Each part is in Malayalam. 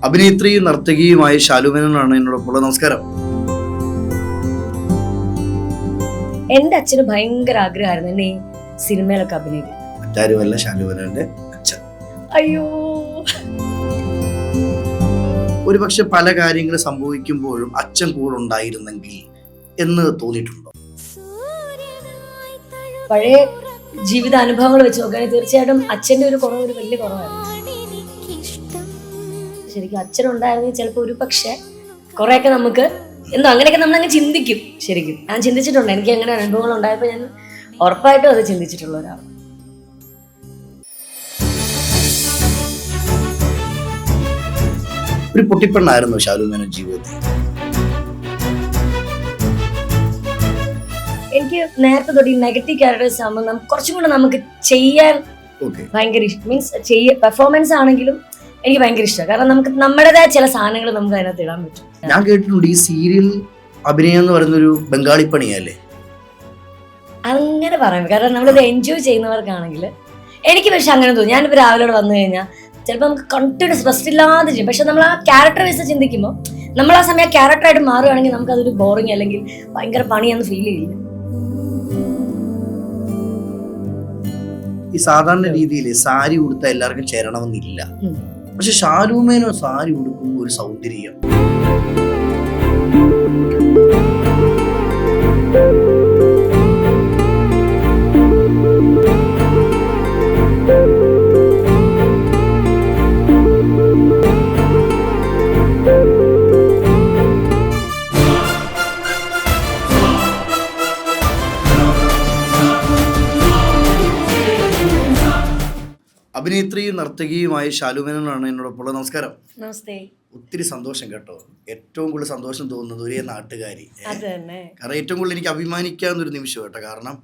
അഭിനേത്രിയും നർത്തകിയുമായ ശാലുമേനോനാണ് എന്നോടൊപ്പം. നമസ്കാരം. എന്റെ അച്ഛന് ഭയങ്കര ആഗ്രഹമായിരുന്നു എന്നെ ഈ സിനിമയിലൊക്കെ അഭിനയിക്കും. മറ്റാരുമല്ല, ശാലുമേനോന്റെ അച്ഛൻ. അയ്യോ, ഒരുപക്ഷെ പല കാര്യങ്ങൾ സംഭവിക്കുമ്പോഴും അച്ഛൻ കൂടെ ഉണ്ടായിരുന്നെങ്കിൽ എന്ന് തോന്നിയിട്ടുണ്ടോ? പഴയ ജീവിത അനുഭവങ്ങൾ വെച്ച് നോക്കുകയാണെങ്കിൽ തീർച്ചയായിട്ടും അച്ഛന്റെ ഒരു കുറവ് ഒരു വലിയ കുറവായിരുന്നു. ശരിക്കും അച്ഛനുണ്ടായിരുന്നെങ്കിൽ ചിലപ്പോൾ ഒരു പക്ഷെ കുറെയൊക്കെ നമുക്ക് എന്തോ അങ്ങനെയൊക്കെ നമ്മളങ്ങ് ചിന്തിക്കും. ശരിക്കും ഞാൻ ചിന്തിച്ചിട്ടുണ്ട്. എനിക്ക് അങ്ങനെ അനുഭവങ്ങൾ ഉണ്ടായപ്പോൾ ഞാൻ ഉറപ്പായിട്ടും അത് ചിന്തിച്ചിട്ടുള്ള ഒരാളാണ്. ഒരു പൊട്ടിപ്പെണ്ണായിരുന്നു ശാലുമേനോൻ ജീവിതത്തിൽ. എനിക്ക് നേരത്തെ തൊട്ട് ഈ നെഗറ്റീവ് ക്യാരക്ടേഴ്സ് ആകുമ്പോൾ കുറച്ചും കൂടെ നമുക്ക് ചെയ്യാൻ ഭയങ്കര ഇഷ്ടം. മീൻസ് പെർഫോമൻസ് ആണെങ്കിലും എനിക്ക് ഭയങ്കര ഇഷ്ടമാണ്. കാരണം നമുക്ക് നമ്മുടേതായ ചില സാധനങ്ങൾ നമുക്ക് അതിനകത്ത് ഇടാൻ പറ്റും. ഞാൻ കേട്ടിട്ടുണ്ട് ഈ സീരിയൽ അഭിനയം എന്ന് പറയുന്നൊരു ബംഗാളി പണിയല്ലേ? അങ്ങനെ പറയാം. കാരണം നമ്മളിത് എൻജോയ് ചെയ്യുന്നവർക്കാണെങ്കിൽ എനിക്ക് പക്ഷെ അങ്ങനെ തോന്നും. ഞാനിപ്പോൾ രാവിലെ വന്നു കഴിഞ്ഞാൽ ചിലപ്പോൾ നമുക്ക് കണ്ടിന്യൂസ് റെസ്റ്റ് ഇല്ലാതെ ചെയ്യും. പക്ഷെ നമ്മൾ ആ ക്യാരക്ടർ വെച്ച് ചിന്തിക്കുമ്പോൾ നമ്മൾ ആ സമയം ക്യാരക്ടറായിട്ട് മാറുകയാണെങ്കിൽ നമുക്ക് അതൊരു ബോറിങ് അല്ലെങ്കിൽ ഭയങ്കര പണിയാന്ന് ഫീൽ ചെയ്യില്ല. ഈ സാധാരണ രീതിയിൽ സാരി ഉടുത്ത എല്ലാവർക്കും ചേരണമെന്നില്ല. പക്ഷെ ശാലുമേനോ സാരി ഉടുക്കുമ്പോൾ ഒരു സൗന്ദര്യം. അഭിനേത്രിയും നർത്തകിയുമായ ശാലുമേനോനാണ് എന്നോടൊപ്പം. നമസ്കാരം. നമസ്തേ. ഒത്തിരി സന്തോഷം കേട്ടോ. ഏറ്റവും കൂടുതൽ സന്തോഷം തോന്നുന്നത് ഒരേ നാട്ടുകാരി. കാരണം ഏറ്റവും കൂടുതൽ എനിക്ക് അഭിമാനിക്കാവുന്നൊരു നിമിഷം കേട്ടോ. കാരണം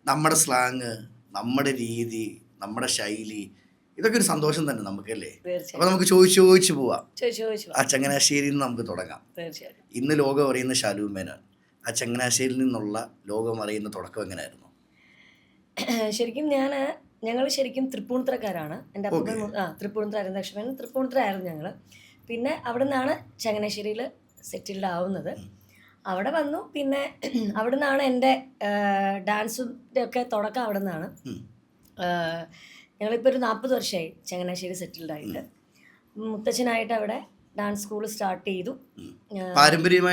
നമ്മുടെ സ്ലാങ്, നമ്മുടെ രീതി, നമ്മുടെ ശൈലി, ഇതൊക്കെ ഒരു സന്തോഷം തന്നെ നമുക്കല്ലേ. അപ്പൊ നമുക്ക് ചോദിച്ചു പോവാം. ആ ചങ്ങനാശ്ശേരിയിൽ നിന്ന് നമുക്ക് തുടങ്ങാം. ഇന്ന് ലോകം അറിയുന്ന ശാലുമേനോൻ, ആ ചങ്ങനാശ്ശേരിയിൽ നിന്നുള്ള ലോകം അറിയുന്ന തുടക്കം എങ്ങനെയായിരുന്നു? ശരിക്കും ഞങ്ങൾ ശരിക്കും തൃപ്പൂണിത്തുറക്കാരാണ്. എൻ്റെ അപ്പൻ തൃപ്പൂണിത്തുറ അരന്തലക്ഷ്മൻ തൃപ്പൂണിത്തുറ ആയിരുന്നു ഞങ്ങൾ. പിന്നെ അവിടെ നിന്നാണ് ചങ്ങനാശ്ശേരിയിൽ സെറ്റിൽഡ് ആവുന്നത്. അവിടെ വന്നു. പിന്നെ അവിടെ നിന്നാണ് എൻ്റെ ഡാൻസിൻ്റെ ഒക്കെ തുടക്കം. അവിടെ നിന്നാണ്. ഞങ്ങളിപ്പോൾ ഒരു 40 വർഷമായി ചങ്ങനാശ്ശേരി സെറ്റിൽഡ് ആയിട്ട്. മുത്തച്ഛനായിട്ട് അവിടെ ഡാൻസ് സ്കൂൾ സ്റ്റാർട്ട് ചെയ്തു. പാരമ്പര്യം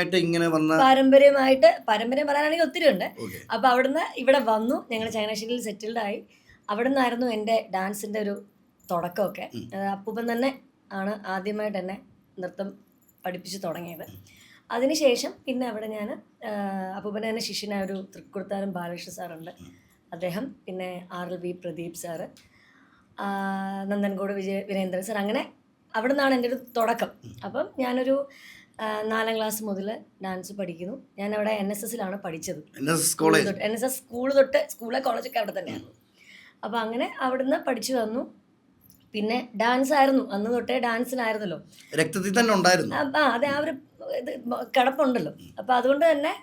പറയാനാണെങ്കിൽ ഒത്തിരി ഉണ്ട്. അപ്പോൾ അവിടുന്ന് ഇവിടെ വന്നു. ഞങ്ങൾ ചങ്ങനാശ്ശേരിയിൽ സെറ്റിൽഡ് ആയി. അവിടെ നിന്നായിരുന്നു എൻ്റെ ഡാൻസിൻ്റെ ഒരു തുടക്കമൊക്കെ. അപ്പൂപ്പൻ തന്നെ ആണ് ആദ്യമായിട്ട് എന്നെ നൃത്തം പഠിപ്പിച്ച് തുടങ്ങിയത്. അതിനുശേഷം പിന്നെ അവിടെ ഞാൻ അപ്പൂപ്പൻ്റെ തന്നെ ശിഷ്യനായ ഒരു തൃക്കുടുത്താനം ബാലകൃഷ്ണ സാറുണ്ട്, അദ്ദേഹം, പിന്നെ RLV Pradeep sir, Nanthancode Vinendran sir, അങ്ങനെ അവിടെ നിന്നാണ് എൻ്റെ ഒരു തുടക്കം. അപ്പം ഞാനൊരു 4ാം ക്ലാസ് മുതൽ ഡാൻസ് പഠിക്കുന്നു. ഞാനവിടെ NSSലാണ് പഠിച്ചത്. NSS സ്കൂൾ തൊട്ട് സ്കൂള് കോളേജൊക്കെ അവിടെ തന്നെയായിരുന്നു. അപ്പോൾ അങ്ങനെ അവിടുന്ന് പഠിച്ചു വന്നു. പിന്നെ ഡാൻസ് ആയിരുന്നു, അന്ന് തൊട്ടേ ഡാൻസിനായിരുന്നല്ലോ, രക്തത്തിൽ തന്നെ ഉണ്ടായിരുന്നു. അതെ, ആ ഒരു ഇത് കിടപ്പുണ്ടല്ലോ. അപ്പോൾ അതുകൊണ്ട് തന്നെ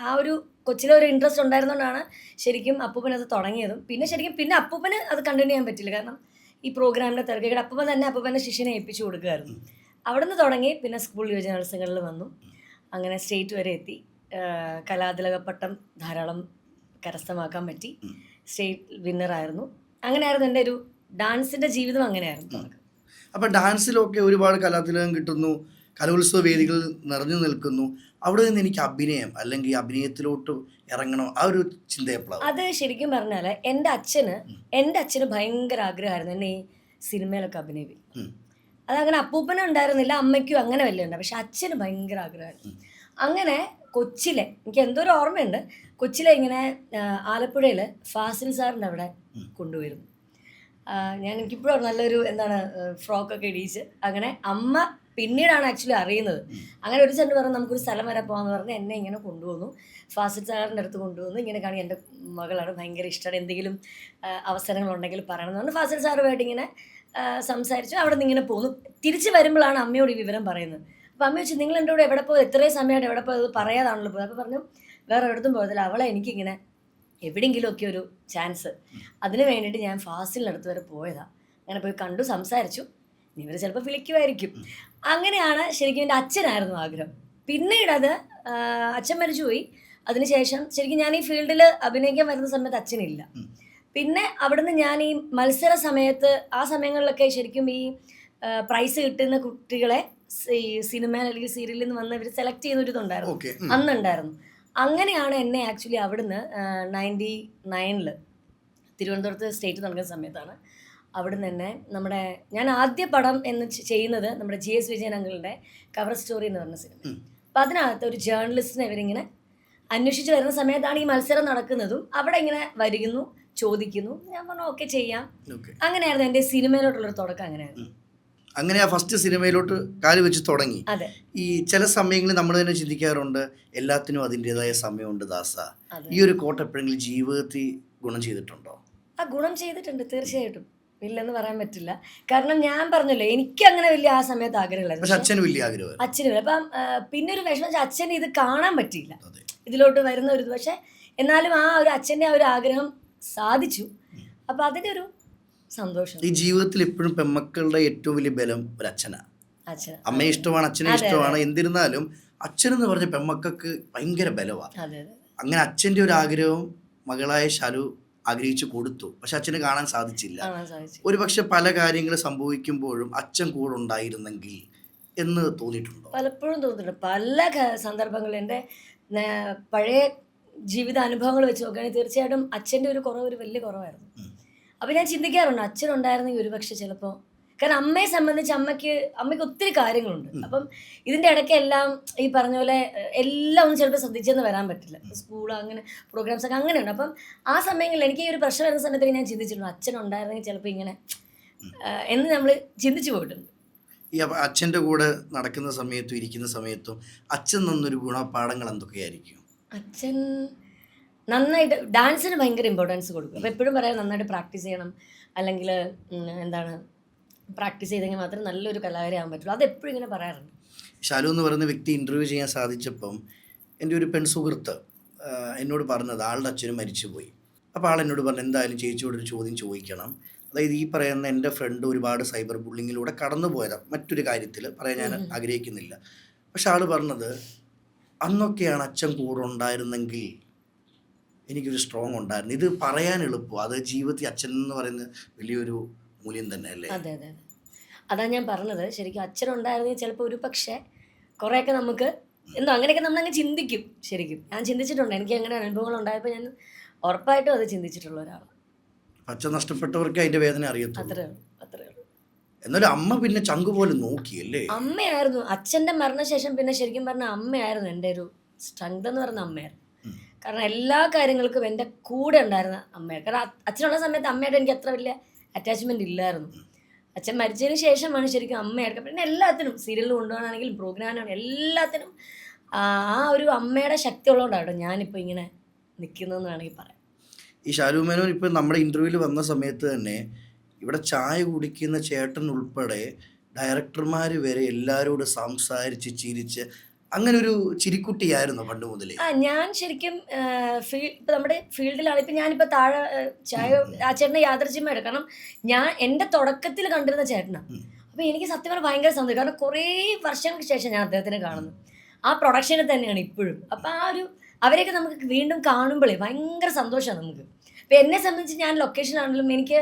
ആ ഒരു കൊച്ചിലെ ഒരു ഇൻട്രസ്റ്റ് ഉണ്ടായിരുന്നുകൊണ്ടാണ് ശരിക്കും അപ്പൂപ്പൻ അത് തുടങ്ങിയതും. പിന്നെ അപ്പൂപ്പന് അത് കണ്ടിന്യൂ ചെയ്യാൻ പറ്റില്ല. കാരണം ഈ പ്രോഗ്രാമിൻ്റെ തിരക്കുകൾ അപ്പൂപ്പൻ്റെ ശിഷ്യനെ ഏൽപ്പിച്ചു കൊടുക്കുമായിരുന്നു. അവിടെ നിന്ന് തുടങ്ങി. പിന്നെ സ്കൂൾ യുവജനോത്സവങ്ങളിൽ വന്നു. അങ്ങനെ സ്റ്റേറ്റ് വരെ എത്തി. കലാതിലക പട്ടം ധാരാളം കരസ്ഥമാക്കാൻ പറ്റി. സ്റ്റേറ്റ് വിന്നറായിരുന്നു. അങ്ങനെയായിരുന്നു എൻ്റെ ഒരു ഡാൻസിൻ്റെ ജീവിതം. അങ്ങനെയായിരുന്നു. അപ്പം ഡാൻസിലൊക്കെ ഒരുപാട് കലാതിലകം കിട്ടുന്നു, കലോത്സവ വേദികൾ നിറഞ്ഞു നിൽക്കുന്നു. അവിടെ നിന്ന് എനിക്ക് അഭിനയം അല്ലെങ്കിൽ അഭിനയത്തിലോട്ട് ഇറങ്ങണം, ആ ഒരു ചിന്ത എപ്പോഴാണ്? അത് ശരിക്കും പറഞ്ഞാൽ എൻ്റെ അച്ഛന് ഭയങ്കര ആഗ്രഹമായിരുന്നു എന്നെ ഈ സിനിമയിലൊക്കെ അഭിനയിക്കും. അതങ്ങനെ അപ്പൂപ്പനും ഉണ്ടായിരുന്നില്ല, അമ്മയ്ക്കും അങ്ങനെ വലിയ ഉണ്ട്. പക്ഷെ അച്ഛന് ഭയങ്കര ആഗ്രഹമായിരുന്നു. അങ്ങനെ കൊച്ചിലെ എനിക്ക് എന്തോ ഒരു ഓർമ്മയുണ്ട്. കൊച്ചിലെ ഇങ്ങനെ ആലപ്പുഴയിൽ ഫാസിൽ സാറിൻ്റെ അവിടെ കൊണ്ടുപോയിരുന്നു. എനിക്കിപ്പോഴും നല്ലൊരു ഫ്രോക്കൊക്കെ ഇടിയിച്ച് അങ്ങനെ അമ്മ പിന്നീടാണ് ആക്ച്വലി അറിയുന്നത്. അങ്ങനെ ഒരു ചെന്ന് പറഞ്ഞു നമുക്കൊരു സ്ഥലം വരെ പോകാമെന്ന് പറഞ്ഞ് എന്നെ ഇങ്ങനെ കൊണ്ടുപോകുന്നു. ഫാസിൽ സാറിൻ്റെ അടുത്ത് കൊണ്ടുവന്നു. ഇങ്ങനെ കാണി എൻ്റെ മകളാണ്, ഭയങ്കര ഇഷ്ടമാണ്, എന്തെങ്കിലും അവസരങ്ങളുണ്ടെങ്കിൽ പറയണം എന്ന് പറഞ്ഞ് ഫാസിൽ സാറുമായിട്ട് ഇങ്ങനെ സംസാരിച്ചു. അവിടെ നിന്ന് ഇങ്ങനെ പോന്നു. തിരിച്ച് വരുമ്പോഴാണ് അമ്മയോട് ഈ വിവരം പറയുന്നത്. അപ്പോൾ അമ്മ ചോദിച്ചു, നിങ്ങൾ എൻ്റെ കൂടെ എവിടെ പോയത്, എത്രയും സമയമായിട്ട് എവിടെ പോയത്, പറയാതാണല്ലോ പോയത്. അപ്പോൾ പറഞ്ഞു, വേറെ എവിടത്തും പോയതില്ല, അവളെ എനിക്കിങ്ങനെ എവിടെയെങ്കിലുമൊക്കെ ഒരു ചാൻസ്, അതിന് വേണ്ടിയിട്ട് ഞാൻ ഫാസിലിനടുത്ത് വരെ പോയതാണ്. അങ്ങനെ പോയി കണ്ടു, സംസാരിച്ചു. ഇവർ ചിലപ്പോൾ വിളിക്കുമായിരിക്കും. അങ്ങനെയാണ് ശരിക്കും എൻ്റെ അച്ഛനായിരുന്നു ആഗ്രഹം. പിന്നീട് അത് അച്ഛൻ മരിച്ചുപോയി. അതിനുശേഷം ശരിക്കും ഞാൻ ഈ ഫീൽഡിൽ അഭിനയിക്കാൻ വരുന്ന സമയത്ത് അച്ഛനില്ല. പിന്നെ അവിടുന്ന് ഞാൻ ഈ മത്സര സമയത്ത് ആ സമയങ്ങളിലൊക്കെ ശരിക്കും ഈ പ്രൈസ് കിട്ടുന്ന കുട്ടികളെ ഈ സിനിമ അല്ലെങ്കിൽ സീരിയലിൽ നിന്ന് വന്ന് ഇവർ സെലക്ട് ചെയ്യുന്ന ഒരു ഇതുണ്ടായിരുന്നു, അന്നുണ്ടായിരുന്നു. അങ്ങനെയാണ് എന്നെ ആക്ച്വലി അവിടുന്ന് 99 തിരുവനന്തപുരത്ത് സ്റ്റേറ്റ് നടക്കുന്ന സമയത്താണ് അവിടുന്ന് തന്നെ ഞാൻ ആദ്യ പടം എന്ന് ചെയ്യുന്നത് നമ്മുടെ GS വിജയൻ അങ്കിളുടെ കവർ സ്റ്റോറി എന്ന് പറഞ്ഞ സിനിമ. അപ്പം അതിനകത്ത് ഒരു ജേർണലിസ്റ്റിനെ ഇവരിങ്ങനെ അന്വേഷിച്ച് വരുന്ന സമയത്താണ് ഈ മത്സരം നടക്കുന്നതും. അവിടെ ഇങ്ങനെ വരികന്നു, ചോദിക്കുന്നു. ഞാൻ പറഞ്ഞു ഓക്കെ ചെയ്യാം. അങ്ങനെയായിരുന്നു എൻ്റെ സിനിമയിലോട്ടുള്ളൊരു തുടക്കം. അങ്ങനെ ആ ഫസ്റ്റ് സിനിമയിലോട്ട് കാല് വെച്ച് തുടങ്ങി. ഈ ചില സമയങ്ങളിൽ നമ്മൾ തന്നെ ചിന്തിക്കാറുണ്ട്, എല്ലാത്തിനും അതിൻ്റെതായ സമയമുണ്ട് ദാസ. ഈ ഒരു കോട്ട് എപ്പോഴെങ്കിലും ജീവിതത്തിൽ ഗുണം ചെയ്തിട്ടുണ്ടോ? ആ ഗുണം ചെയ്തിട്ടുണ്ട്, തീർച്ചയായിട്ടും. ഇല്ലെന്ന് പറയാൻ പറ്റില്ല. കാരണം ഞാൻ പറഞ്ഞല്ലോ, എനിക്ക് അങ്ങനെ വലിയ ആ സമയത്ത് ആഗ്രഹമില്ലായിരുന്നു. അച്ഛന് വലിയ ആഗ്രഹം. അപ്പം പിന്നെ ഒരു വിഷമം വെച്ചാൽ അച്ഛന് ഇത് കാണാൻ പറ്റിയില്ല, ഇതിലോട്ട് വരുന്ന ഒരു ഇത്. പക്ഷെ എന്നാലും ആ ഒരു അച്ഛൻ്റെ ആ ഒരു ആഗ്രഹം സാധിച്ചു. അപ്പം അതിൻ്റെ ഒരു സന്തോഷം. ഈ ജീവിതത്തിൽ എപ്പോഴും പെൺമക്കളുടെ ഏറ്റവും വലിയ ബലം ഒരു അച്ഛനാണ്. അമ്മയെ ഇഷ്ടമാണ്, അച്ഛനെ ഇഷ്ടമാണ്. എന്നിരുന്നാലും അച്ഛനെന്ന് പറഞ്ഞ പെൺമക്കൾക്ക് ഭയങ്കര ബലമാണ്. അങ്ങനെ അച്ഛൻ്റെ ഒരു ആഗ്രഹം മകളായ ശാലു ആഗ്രഹിച്ചു കൊടുത്തു. പക്ഷെ അച്ഛന് കാണാൻ സാധിച്ചില്ല. ഒരു പക്ഷെ പല കാര്യങ്ങൾ സംഭവിക്കുമ്പോഴും അച്ഛൻ കൂടെ ഉണ്ടായിരുന്നെങ്കിൽ എന്ന് തോന്നിയിട്ടുണ്ടോ? പലപ്പോഴും തോന്നിയിട്ടുണ്ട്. പല സന്ദർഭങ്ങളിൽ എൻ്റെ പഴയ ജീവിത അനുഭവങ്ങൾ വെച്ച് നോക്കുകയാണെങ്കിൽ തീർച്ചയായിട്ടും അച്ഛൻ്റെ ഒരു കുറവ് ഒരു വലിയ കുറവായിരുന്നു. അപ്പം ഞാൻ ചിന്തിക്കാറുണ്ട്, അച്ഛനുണ്ടായിരുന്നെങ്കിൽ ഒരുപക്ഷെ ചിലപ്പോൾ. കാരണം അമ്മയെ സംബന്ധിച്ച് അമ്മയ്ക്ക് ഒത്തിരി കാര്യങ്ങളുണ്ട്. അപ്പം ഇതിൻ്റെ ഇടയ്ക്ക് എല്ലാം ഈ പറഞ്ഞ പോലെ എല്ലാം ഒന്നും ചിലപ്പോൾ ശ്രദ്ധിച്ചെന്ന് വരാൻ പറ്റില്ല. സ്കൂൾ അങ്ങനെ പ്രോഗ്രാംസ് ഒക്കെ അങ്ങനെയുണ്ട്. അപ്പം ആ സമയങ്ങളിൽ എനിക്ക് ഈ ഒരു പ്രശ്നം വരുന്ന സമയത്തൊക്കെ ഞാൻ ചിന്തിച്ചിട്ടുണ്ട്, അച്ഛനുണ്ടായിരുന്നെങ്കിൽ ചിലപ്പോൾ ഇങ്ങനെ എന്ന് നമ്മൾ ചിന്തിച്ചു പോയിട്ടുണ്ട്. ഈ അച്ഛൻ്റെ കൂടെ നടക്കുന്ന സമയത്തും ഇരിക്കുന്ന സമയത്തും അച്ഛൻ തന്നൊരു ഗുണപാഠങ്ങൾ എന്തൊക്കെയായിരിക്കും? അച്ഛൻ നന്നായിട്ട് ഡാൻസിന് ഭയങ്കര ഇമ്പോർട്ടൻസ് കൊടുക്കും. അപ്പോൾ എപ്പോഴും പറയാം നന്നായിട്ട് പ്രാക്ടീസ് ചെയ്യണം, അല്ലെങ്കിൽ പ്രാക്ടീസ് ചെയ്തെങ്കിൽ മാത്രമേ നല്ലൊരു കലാകാരിയാകാൻ പറ്റുള്ളൂ. അത് എപ്പോഴും ഇങ്ങനെ പറയാറുണ്ട്. ശാലു എന്ന് പറയുന്ന വ്യക്തി ഇൻ്റർവ്യൂ ചെയ്യാൻ സാധിച്ചപ്പം എൻ്റെ ഒരു പെൺസുഹൃത്ത് എന്നോട് പറഞ്ഞത് ആളുടെ അച്ഛനും മരിച്ചുപോയി. അപ്പോൾ ആൾ എന്നോട് പറഞ്ഞു, എന്തായാലും ചേച്ചിയോടൊരു ചോദ്യം ചോദിക്കണം. അതായത് ഈ പറയുന്ന എൻ്റെ ഫ്രണ്ട് ഒരുപാട് സൈബർ ബുള്ളിങ്ങിലൂടെ കടന്നു പോയതാണ്. മറ്റൊരു കാര്യത്തിൽ പറയാൻ ഞാൻ ആഗ്രഹിക്കുന്നില്ല. പക്ഷെ ആൾ പറഞ്ഞത്, അന്നൊക്കെയാണ് അച്ഛൻ കൂടെ ഉണ്ടായിരുന്നെങ്കിൽ എനിക്കൊരു സ്ട്രോങ് ഉണ്ടായിരുന്നു. ഇത് പറയാൻ എളുപ്പം, അത് ജീവിതത്തിൽ അച്ഛൻ എന്ന് പറയുന്നത് വലിയൊരു മൂല്യം തന്നെ അല്ലേ? അതെ അതെ അതെ, അതാണ് ഞാൻ പറഞ്ഞത്. ശരിക്കും അച്ഛനുണ്ടായിരുന്നെങ്കിൽ ചിലപ്പോൾ ഒരു പക്ഷേ കുറേയൊക്കെ നമുക്ക് എന്തോ അങ്ങനെയൊക്കെ നമ്മളങ്ങ് ചിന്തിക്കും. ശരിക്കും ഞാൻ ചിന്തിച്ചിട്ടുണ്ട്. എനിക്ക് അങ്ങനെ അനുഭവങ്ങൾ ഉണ്ടായപ്പോൾ ഞാൻ ഉറപ്പായിട്ടും അത് ചിന്തിച്ചിട്ടുള്ള ഒരാളാണ്. അച്ഛൻ നഷ്ടപ്പെട്ടവർക്ക് അതിൻ്റെ വേദന അറിയത്തുള്ളൂ. അത്രേ ഉള്ളൂ. എന്നാലും അമ്മ പിന്നെ ചങ്ക് പോലെ നോക്കിയല്ലേ? അമ്മയായിരുന്നു അച്ഛൻ്റെ മരണശേഷം. പിന്നെ ശരിക്കും പറഞ്ഞാൽ അമ്മയായിരുന്നു എൻ്റെ ഒരു സ്ട്രെങ്ത് എന്ന് പറയുന്ന അമ്മയായിരുന്നു. കാരണം എല്ലാ കാര്യങ്ങൾക്കും എൻ്റെ കൂടെ ഉണ്ടായിരുന്ന അമ്മയാണ്. കാരണം അച്ഛനുള്ള സമയത്ത് അമ്മയായിട്ട് എനിക്ക് അത്ര വലിയ അറ്റാച്ച്മെൻറ്റ് ഇല്ലായിരുന്നു. അച്ഛൻ മരിച്ചതിന് ശേഷമാണ് ശരിക്കും അമ്മയായിട്ട്. പിന്നെ എല്ലാത്തിനും സീരിയലിൽ കൊണ്ടുപോകാനാണെങ്കിലും പ്രോഗ്രാമിനാണെങ്കിലും എല്ലാത്തിനും ആ ഒരു അമ്മയുടെ ശക്തി ഉള്ളതുകൊണ്ടാണ് ഞാനിപ്പോൾ ഇങ്ങനെ നിൽക്കുന്നതെന്ന് വേണമെങ്കിൽ പറയാം. ഈ ശാലു മേനോൻ ഇപ്പോൾ നമ്മുടെ ഇൻ്റർവ്യൂവിൽ വന്ന സമയത്ത് തന്നെ ഇവിടെ ചായ കുടിക്കുന്ന ചേട്ടൻ ഉൾപ്പെടെ ഡയറക്ടർമാർ വരെ എല്ലാവരോടും സംസാരിച്ച് ചിരിച്ച് അങ്ങനെ ഒരു ചിരിക്കുട്ടിയായിരുന്നു പണ്ട് മുതലേ. ഞാൻ ശരിക്കും ഇപ്പം നമ്മുടെ ഫീൽഡിലാണ്. ഇപ്പം ഞാനിപ്പോൾ താഴെ ചായ ആ ചേട്ടനെ യാദൃച്ഛ്യമായിട്ട്, കാരണം ഞാൻ എൻ്റെ തുടക്കത്തിൽ കണ്ടിരുന്ന ചേട്ടനാണ്. അപ്പോൾ എനിക്ക് സത്യം പറഞ്ഞാൽ ഭയങ്കര സന്തോഷം. കാരണം കുറേ വർഷങ്ങൾക്ക് ശേഷം ഞാൻ അദ്ദേഹത്തിനെ കാണുന്നു. ആ പ്രൊഡക്ഷനിൽ തന്നെയാണ് ഇപ്പോഴും. അപ്പം അവരെയൊക്കെ നമുക്ക് വീണ്ടും കാണുമ്പോഴേ ഭയങ്കര സന്തോഷമാണ് നമുക്ക്. ഇപ്പം എന്നെ സംബന്ധിച്ച് ഞാൻ ലൊക്കേഷനാണെങ്കിലും എനിക്ക്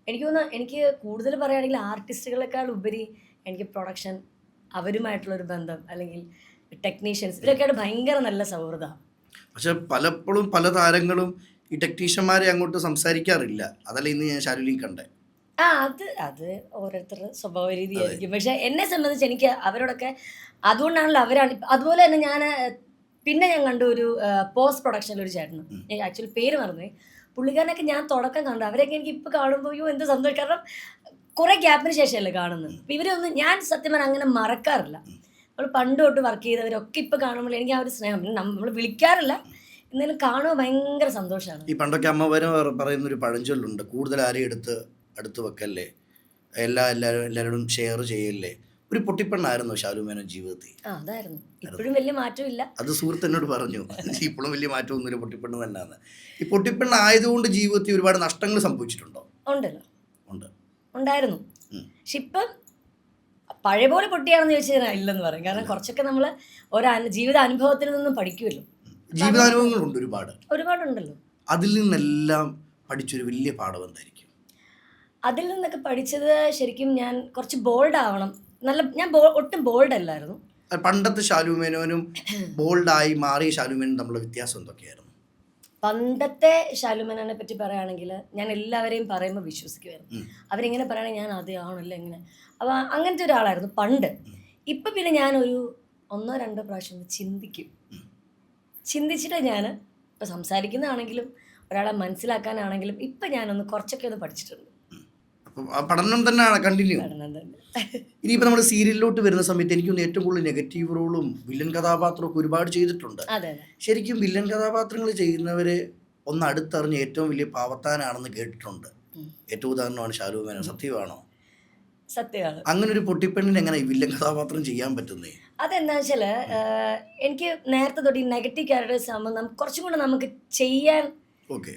തോന്നുന്നു, എനിക്ക് കൂടുതൽ പറയുകയാണെങ്കിൽ ആർട്ടിസ്റ്റുകളെക്കാൾ ഉപരി എനിക്ക് പ്രൊഡക്ഷൻ, അവരുമായിട്ടുള്ളൊരു ബന്ധം, അല്ലെങ്കിൽ ടെക്നീഷ്യൻസ്, ഇവരൊക്കെയായിട്ട് ഭയങ്കര നല്ല സൗഹൃദമാണ്. പക്ഷെ പലപ്പോഴും പല താരങ്ങളും ഈ ടെക്നീഷ്യന്മാരെ അങ്ങോട്ട് സംസാരിക്കാറില്ല. അതല്ല ഇന്ന് ഞാൻ ശാലുവിൽ കണ്ടേ. അത് ഓരോരുത്തരുടെ സ്വഭാവ രീതിയായിരിക്കും. പക്ഷെ എന്നെ സംബന്ധിച്ച് എനിക്ക് അവരോടൊക്കെ അതുകൊണ്ടാണല്ലോ അവരാണ്. അതുപോലെ തന്നെ ഞാൻ കണ്ടു ഒരു പോസ്റ്റ് പ്രൊഡക്ഷനിൽ ഒരു ചേട്ടനും, ആക്ച്വലി പേര് മറന്നു, പുള്ളിക്കാരനൊക്കെ ഞാൻ തുടക്കം കണ്ടു. അവരൊക്കെ എനിക്ക് ഇപ്പോൾ കാണുമ്പോൾ എന്ത് സന്തോഷം. കാരണം കുറേ ഗ്യാപ്പിന് ശേഷമല്ലേ കാണുന്നത്. അപ്പോൾ ഇവരൊന്നും ഞാൻ സത്യം പറഞ്ഞാൽ അങ്ങനെ മറക്കാറില്ല. നമ്മൾ പണ്ട് തൊട്ട് വർക്ക് ചെയ്തവരൊക്കെ ഇപ്പോൾ കാണുമ്പോൾ എനിക്ക് ആ ഒരു സ്നേഹം, നമ്മൾ വിളിക്കാറില്ല, എന്നാലും കാണുമ്പോൾ ഭയങ്കര സന്തോഷമാണ്. ഈ പണ്ടൊക്കെ അമ്മവരും പറയുന്നൊരു പഴഞ്ചൊല്ലുണ്ട്, കൂടുതൽ ആരെയും അടുത്ത് വെക്കല്ലേ, എല്ലാവരോടും ഷെയർ ചെയ്യല്ലേ. ഒരു പൊട്ടിപ്പെണ്ണായിരുന്നു ശാലു മേനോൻ ജീവിതത്തിൽ. അതായിരുന്നു. ഇപ്പോഴും വലിയ മാറ്റമില്ല. അത് സുഹൃത്ത് എന്നോട് പറഞ്ഞു, ഇപ്പോഴും വലിയ മാറ്റമൊന്നുമില്ല, പൊട്ടിപ്പെണ്ണ് തന്നെയാണ്. ഈ പൊട്ടിപ്പെണ്ണ് ആയതുകൊണ്ട് ജീവിതത്തിൽ ഒരുപാട് നഷ്ടങ്ങൾ സംഭവിച്ചിട്ടുണ്ടോ? ഉണ്ടായിരുന്നു. പക്ഷെ ഇപ്പം പഴയ പോലെ പൊട്ടിയാണെന്ന് ചോദിച്ചാൽ ഇല്ലെന്ന് പറയും. കാരണം കുറച്ചൊക്കെ നമ്മൾ ജീവിത അനുഭവത്തിൽ നിന്നും പഠിക്കുമല്ലോ. ജീവിതാനുഭവങ്ങളുണ്ട് ഒരുപാടുണ്ടല്ലോ. അതിൽ നിന്നെല്ലാം പഠിച്ചൊരു വലിയ പാഠം എന്തായിരിക്കും? അതിൽ നിന്നൊക്കെ പഠിച്ചത് ശരിക്കും ഞാൻ കുറച്ച് ബോൾഡ് ആവണം. ഞാൻ ഒട്ടും ബോൾഡ് അല്ലായിരുന്നു. പണ്ടത്തെ ശാലു മേനോനും ബോൾഡായി മാറിയ ശാലു മേനോനും തമ്മിലുള്ള വ്യത്യാസം എന്തൊക്കെയായിരുന്നു? പണ്ടത്തെ ശാലു മേനോനെ പറ്റി പറയുകയാണെങ്കിൽ ഞാൻ എല്ലാവരെയും പറയുമ്പോൾ വിശ്വസിക്കുമായിരുന്നു. അവരിങ്ങനെ പറയുകയാണെങ്കിൽ ഞാൻ ആണല്ലോ എങ്ങനെ. അപ്പോൾ അങ്ങനത്തെ ഒരാളായിരുന്നു പണ്ട്. ഇപ്പം പിന്നെ ഞാനൊരു 1-2 പ്രാവശ്യം ചിന്തിച്ചിട്ട് ഞാൻ ഇപ്പോൾ സംസാരിക്കുന്നതാണെങ്കിലും ഒരാളെ മനസ്സിലാക്കാനാണെങ്കിലും ഇപ്പം ഞാനൊന്ന് കുറച്ചൊക്കെ ഒന്ന് പഠിച്ചിട്ടുണ്ട്. പഠനം തന്നെയാണ് കണ്ടിന്യൂ. പഠനം തന്നെ. ഇനിയിപ്പോൾ നമ്മൾ സീരിയലിലോട്ട് വരുന്ന സമയത്ത് എനിക്കൊന്ന് ഏറ്റവും കൂടുതൽ നെഗറ്റീവ് റോളും വില്ലൻ കഥാപാത്രമൊക്കെ ഒരുപാട് ചെയ്തിട്ടുണ്ട്. അതെ. ശരിക്കും വില്ലൻ കഥാപാത്രങ്ങൾ ചെയ്യുന്നവര് ഒന്ന് അടുത്തറിഞ്ഞ് ഏറ്റവും വലിയ പാവത്താനാണെന്ന് കേട്ടിട്ടുണ്ട്. ഏറ്റവും ഉദാഹരണമാണ് ശാലു മേനോൻ. സത്യമാണോ? സത്യമാണ്. അങ്ങനെ ഒരു പൊട്ടിപ്പെണ്ണിന് എങ്ങനെ ഈ വില്ലൻ കഥാപാത്രം ചെയ്യാൻ പറ്റുന്നേ? അതെന്താ വെച്ചാൽ എനിക്ക് നേരത്തെ തൊട്ട് ഈ നെഗറ്റീവ് ക്യാരക്ടേഴ്സ് ആകുമ്പോൾ കുറച്ചും കൂടെ നമുക്ക് ചെയ്യാൻ